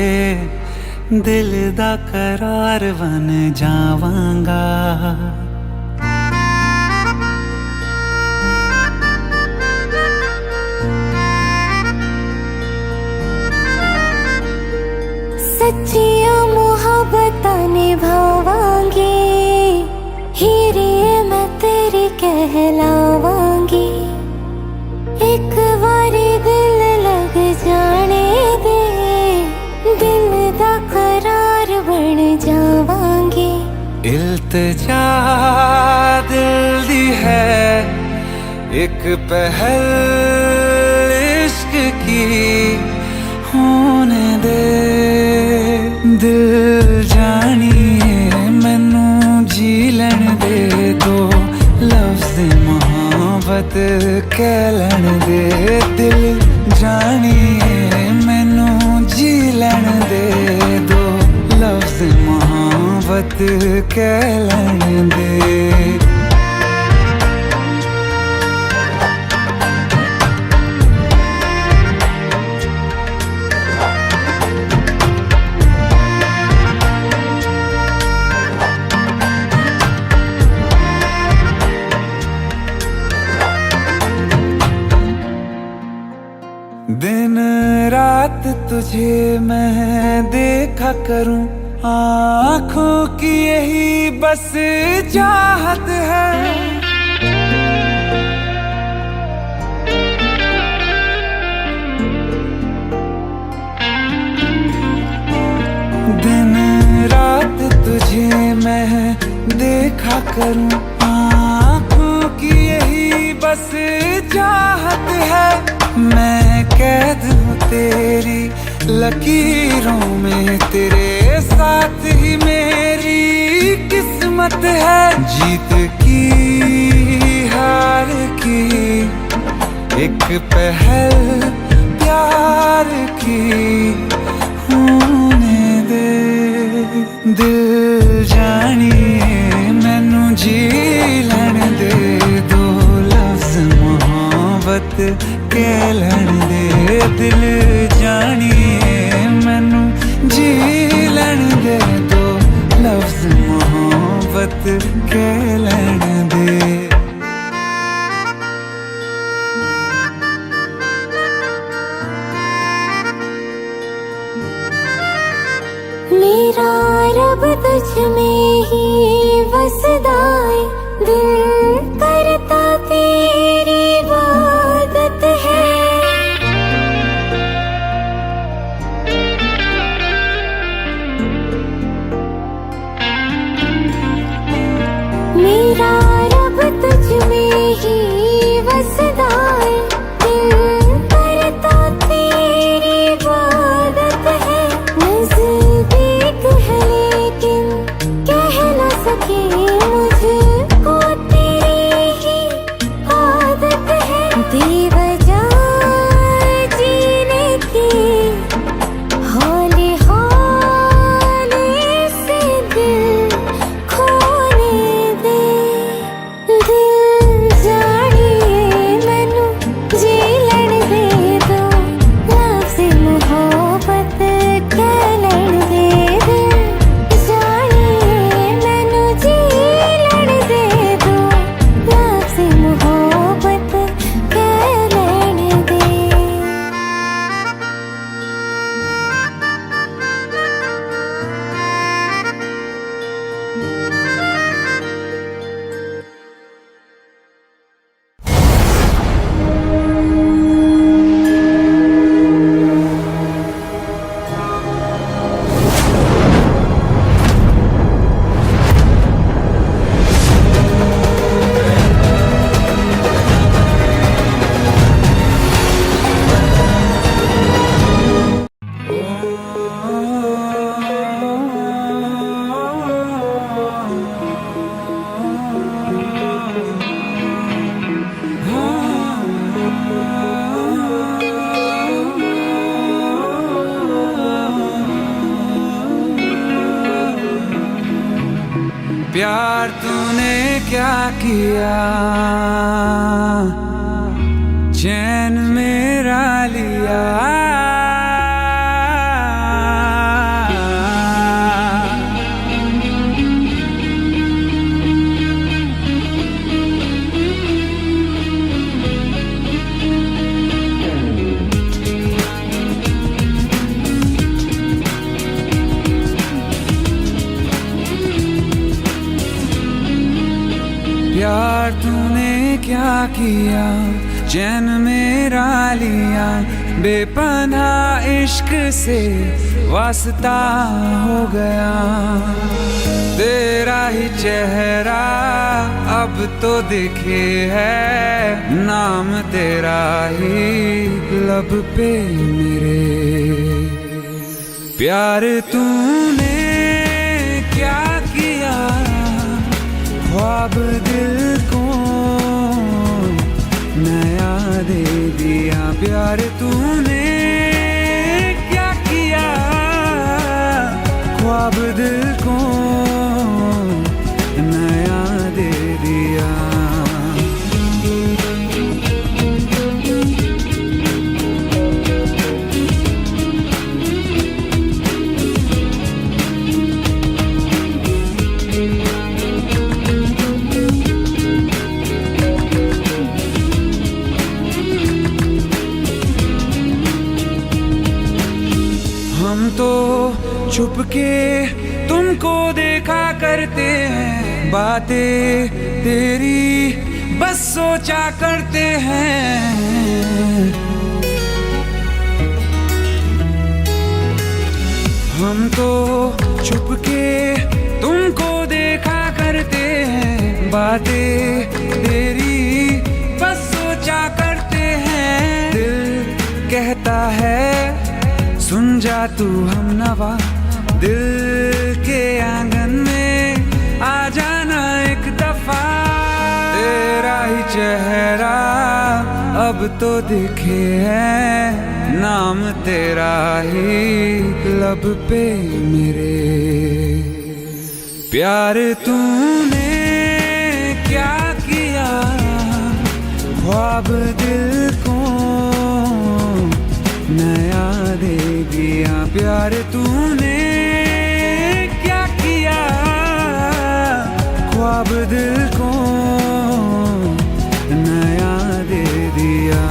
दिल दा करार बन जावांगा। सच्चिया मोहब्बत निभावांगी, हीरे मैं तेरी कहलावांगी। एक बारी दिल लग जाने दे, दिल दा करार बन जावांगी। इल्तिजा दिल दी है एक पहल इश्क की, होने दे दिल जानिए मैनू जी लैन दे, दो लफ्ज़ मोहब्बत कह लैन दे। दिल जानिए मैनू जी लैन दे, दो लफ्ज़ मोहब्बत कह लैन दे। दिन रात तुझे मैं देखा करूं, आँखों की यही बस चाहत है। दिन रात तुझे मैं देखा करूं, आँखों की यही बस चाहत है। मैं कैद हूँ तेरी लकीरों में, तेरे साथ ही मेरी किस्मत है। जीत की हार की एक पहल प्यार की, होने दे दिल जानिए मैनू जी लैन दे, दो लफ्ज़ मोहब्बत कह लैन दे। दिल जानिए मैनू जी लैन दे, दो लफ्ज़ मोहब्बत कह लैन दे। मेरा रब तुझ में ही बसदा है, दिल करता तेरी इबादत है। मेरा रब तुझ में ही बसदा है, दिल करता तेरी इबादत है। नज़दीक है लेकिन कह न सकता प्यार तूने क्या किया, चैन मेरा लिया। प्यार तूने क्या किया, चैन मेरा लिया। बेपनाह इश्क से वास्ता हो गया, तेरा ही चेहरा अब तो दिखे है, नाम तेरा ही लब पे मेरे। प्यार तूने क्या किया, ख्वाब दिल को नया दे दिया। प्यार तूने क्या किया, ख्वाब दिल को नया दे दिया। हम तो छुपके तुमको देखा करते हैं, बातें तेरी बस सोचा करते हैं। हम तो छुपके तुमको देखा करते हैं, बातें तेरी बस सोचा करते हैं। दिल कहता है सुन जा तू हमनवा, दिल के आंगन में आ जाना एक दफा। तेरा ही चेहरा अब तो दिखे है, नाम तेरा ही लब पे मेरे। प्यार तूने क्या किया, ख्वाब दिल को नया दे दिया। प्यार तूने क्या किया, ख्वाब दिल को नया दे दिया।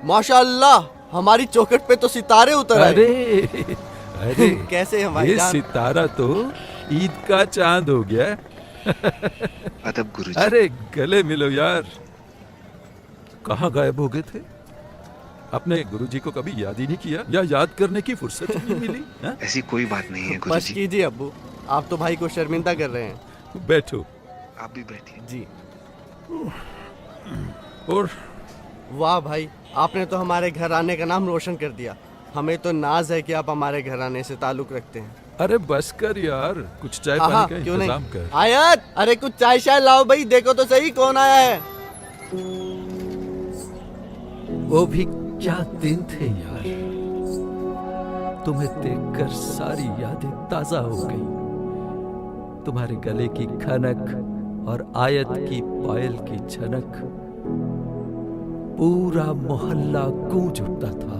माशाअल्लाह, हमारी चौखट पे तो सितारे उतर आए। अरे अरे कैसे हमारे ये सितारा तो ईद का चांद हो गया। अदब गुरुजी। अरे गले मिलो यार, कहाँ गायब हो गए थे? अपने गुरुजी को कभी याद ही नहीं किया, या याद करने की फुर्सत ही नहीं मिली? ऐसी कोई बात नहीं है बस गुरुजी। कीजिए अब्बू, आप तो भाई को शर्मिंदा कर रहे हैं। बैठो। आप भी बैठिए। जी। और वाह भाई, आपने तो हमारे घर आने का नाम रोशन कर दिया। हमें तो नाज है कि आप हमारे घर आने से ताल्लुक रखते हैं। अरे बस कर यार, कुछ चाय पानी का क्यों इंतजाम नहीं? कर। आयत, अरे कुछ चाय शाय लाओ भाई, देखो तो सही कौन आया है। वो भी क्या दिन थे यार, तुम्हें देखकर सारी यादें ताजा हो गई। तुम्हारे गले की खनक और आयत की पायल की झनक, पूरा मोहल्ला गूंज उठता था।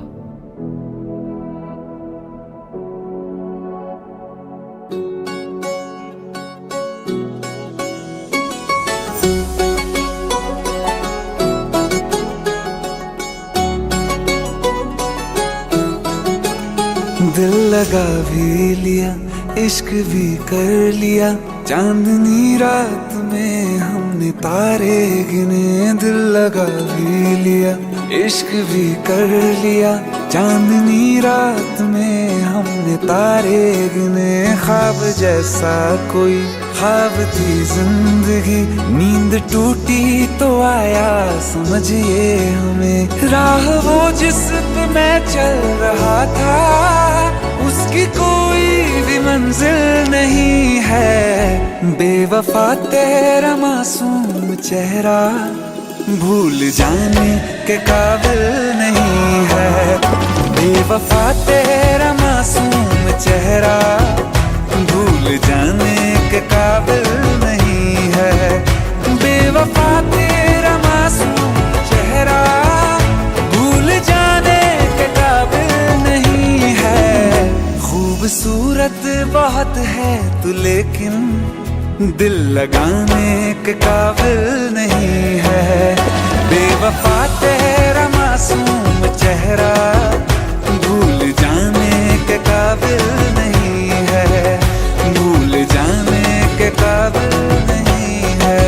दिल लगा भी लिया, इश्क भी कर लिया, चांदनी रात में हमने तारे गिने। दिल लगा भी लिया, इश्क भी कर लिया, चांदनी रात में हमने तारे गिने, ख्वाब जैसा कोई ख्वाब थी जिंदगी। नींद टूटी तो आया समझिए हमें, राह वो जिस पे मैं चल रहा था उसकी कोई भी मंजिल नहीं है। बेवफा तेरा मासूम चेहरा भूल जाने के काबिल नहीं है। बेवफा तेरा मासूम चेहरा भूल जाने के काबिल नहीं है। बेवफा तेरा मासूम चेहरा भूल जाने के काबिल नहीं है। खूबसूरत बहुत है तू लेकिन दिल लगाने के काबिल नहीं है। बेवफा तेरा मासूम चेहरा भूल जाने के काबिल नहीं है। भूल जाने के काबिल नहीं है।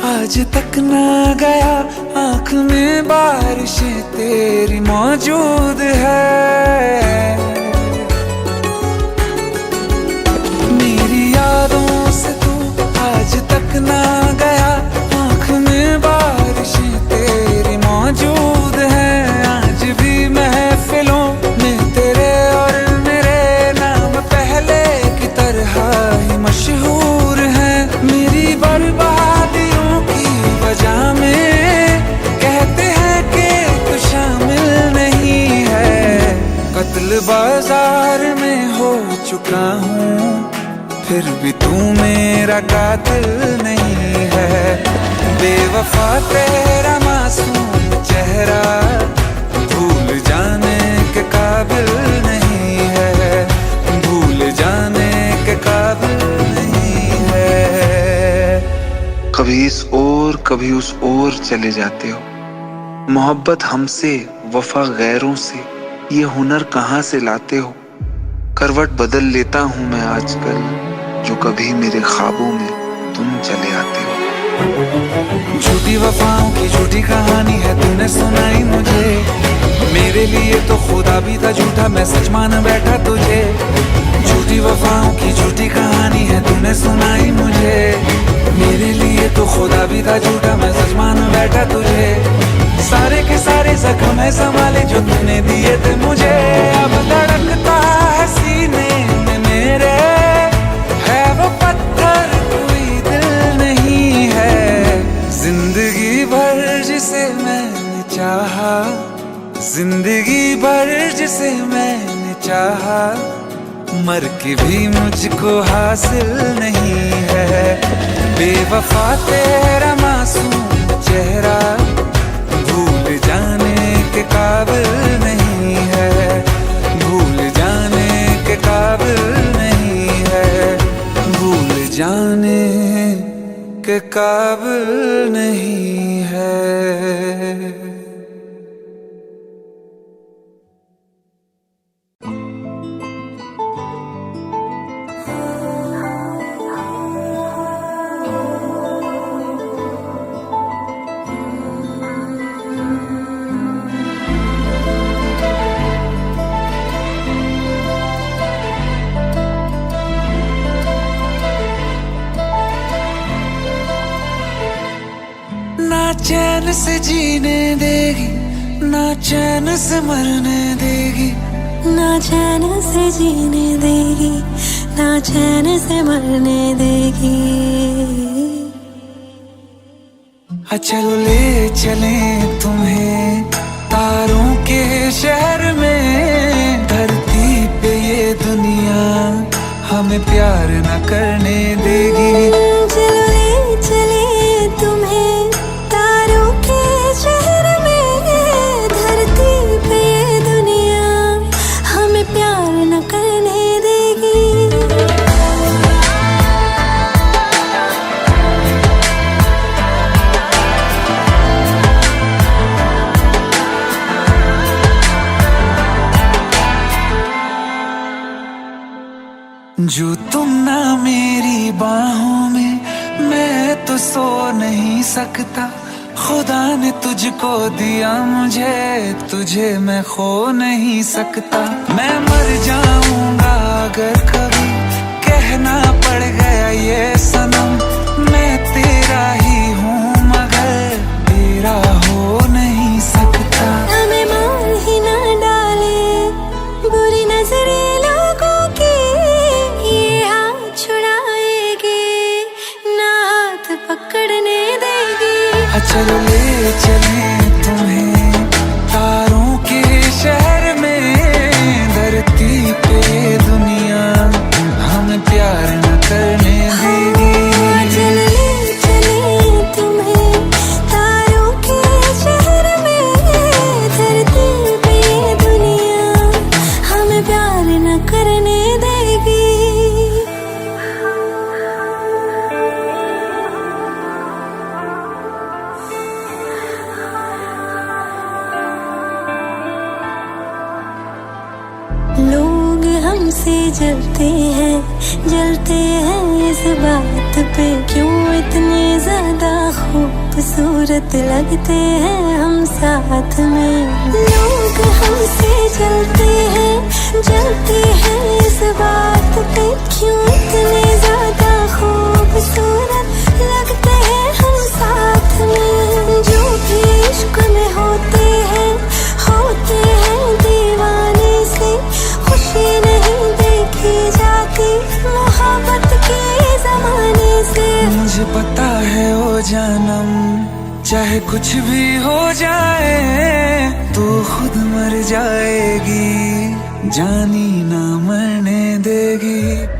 आज तक ना गया, आँख में बारिशें तेरी मौजूद है। मेरी यादों से तू आज तक ना गया, आँख में बारिशें तेरी मौजूद है। आज भी महफिलों में तेरे और मेरे नाम पहले की तरह ही मशहूर है। मेरी बर्बादियों वजह में कहते हैं कि तू शामिल नहीं है। कत्ल बाजार में हो चुका हूँ फिर भी तू मेरा कातिल नहीं है। बेवफा तेरा मासूम चेहरा भूल जाने के काबिल नहीं है। भूल जाने के काबिल नहीं है। कभी इस ओर कभी उस ओर चले जाते हो। मोहब्बत हमसे वफा गैरों से, ये हुनर कहाँ से लाते हो। करवट बदल लेता हूँ मैं आजकल, जो कभी मेरे ख्वाबों में तुम चले आते हो। झूठी वफाओं की झूठी कहानी है तूने सुनाई मुझे। मेरे लिए तो खुदा भी था झूठा, मैं सच मान बैठा तुझे। झूठी वफाओं की झूठी कहानी है तूने सुनाई मुझे। मेरे लिए तो खुदा भी था झूठा, मैं सच मान बैठा तुझे। सारे के सारे जख्म है संभाले जो तूने दिए थे मुझे। अब धड़कता है सीने में मेरे, है वो पत्थर कोई दिल नहीं है। जिंदगी भर जिसे मैंने चाहा, जिंदगी भर जिसे मैंने चाहा, मर के भी मुझको हासिल नहीं है। बेवफा तेरा मासूम चेहरा भूल जाने के काबिल नहीं है। भूल जाने के काबिल नहीं है। भूल जाने के काबिल नहीं है। ना चैन से जीने देगी, ना चैन से मरने देगी। ना चैन से जीने देगी, ना चैन से मरने देगी। चलो ले चले तुम्हें तारों के शहर में। धरती पे ये दुनिया हमें प्यार न करने देगी। चलो ले चले तुम्हें तारों के शहर में। धरती पे ये दुनिया हमें प्यार न करने देगी। जो तुम ना मेरी बाहों में, मैं तो सो नहीं सकता। खुदा ने तुझको दिया मुझे, तुझे मैं खो नहीं सकता। मैं मर जाऊंगा अगर कभी कहना पड़ गया ये सनम, मैं तेरा ही हूँ मगर तेरा हो नहीं सकता। हमें मार ही ना डाले बुरी नजरे लोगों की, ये हाथ छुड़ाएगी ना हाथ पकड़ने देगी। चलो ले चले तुम्हें तारों के शहर में, धरती पे दुनिया हमें प्यार न करने देगी। चलो ले चले तुम्हें तारों के शहर में, धरती पे दुनिया हमें प्यार न करने देगी। लोग हमसे जलते हैं इस बात पे, क्यों इतने ज्यादा खूबसूरत लगते हैं हम साथ में। लोग हमसे जलते हैं इस बात पे, क्यों इतने ज्यादा खूबसूरत लगते हैं हम साथ में। जो भी इश्क में होते हैं दीवाने से, खुशी नहीं देखी जाती मोहब्बत के जमाने से। मुझे पता है ओ जानम, चाहे कुछ भी हो जाए तू खुद मर जाएगी, जानी ना मरने देगी।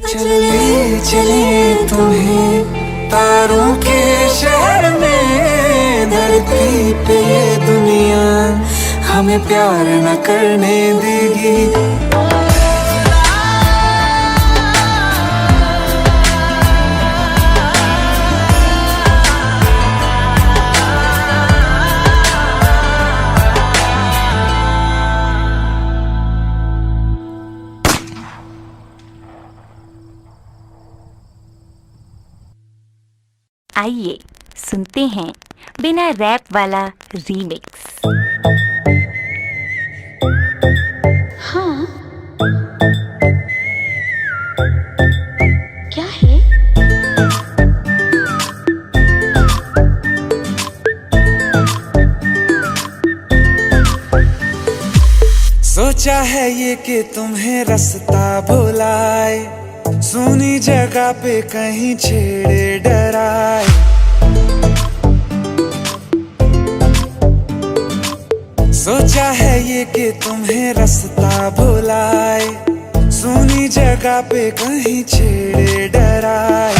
चले चले तुम्हें तारों के शहर में, धरती पे ये दुनिया हमें प्यार न करने देगी। आइए सुनते हैं बिना रैप वाला रीमिक्स। हाँ क्या है? सोचा है ये कि तुम्हें रास्ता भुलाए, सुनी जगह पे कहीं छेड़े डराए। सोचा है ये कि तुम्हें रास्ता भुलाए, सुनी जगह पे कहीं छेड़े डराए।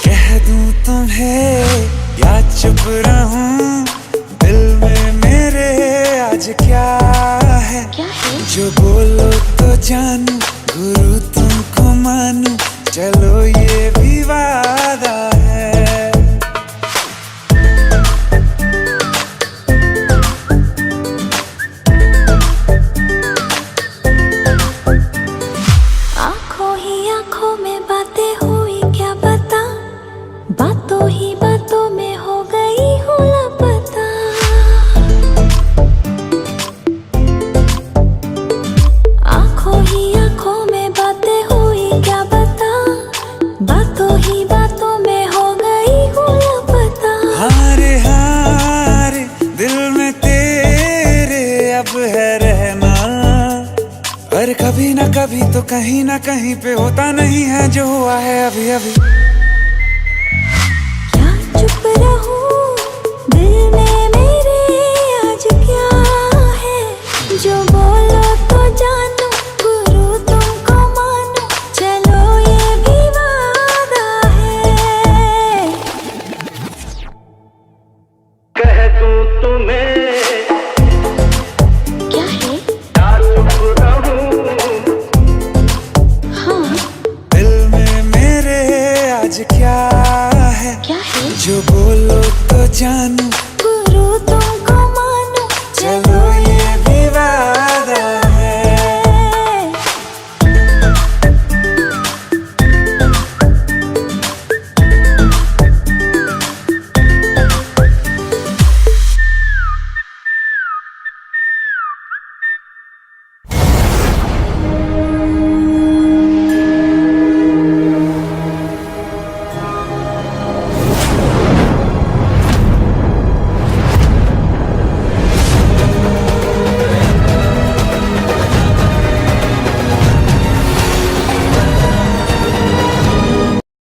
कह दूं तुम्हें या चुप रहूं, दिल में मेरे आज क्या है? जो बोलो तो जानू, गुरु तुमको मानू, चलो ये भी वादा है। आंखों ही आंखों में बातें हुई क्या पता, बातों ही बातों में हो गई हूँ लापता। आंखों ही आंखों में बातें हुई क्या पता, बातों ही बातों में हो गई हूँ लापता। हारे हारे दिल में तेरे अब है रहना, पर कभी ना कभी तो कहीं ना कहीं पे होता नहीं है जो हुआ है अभी अभी।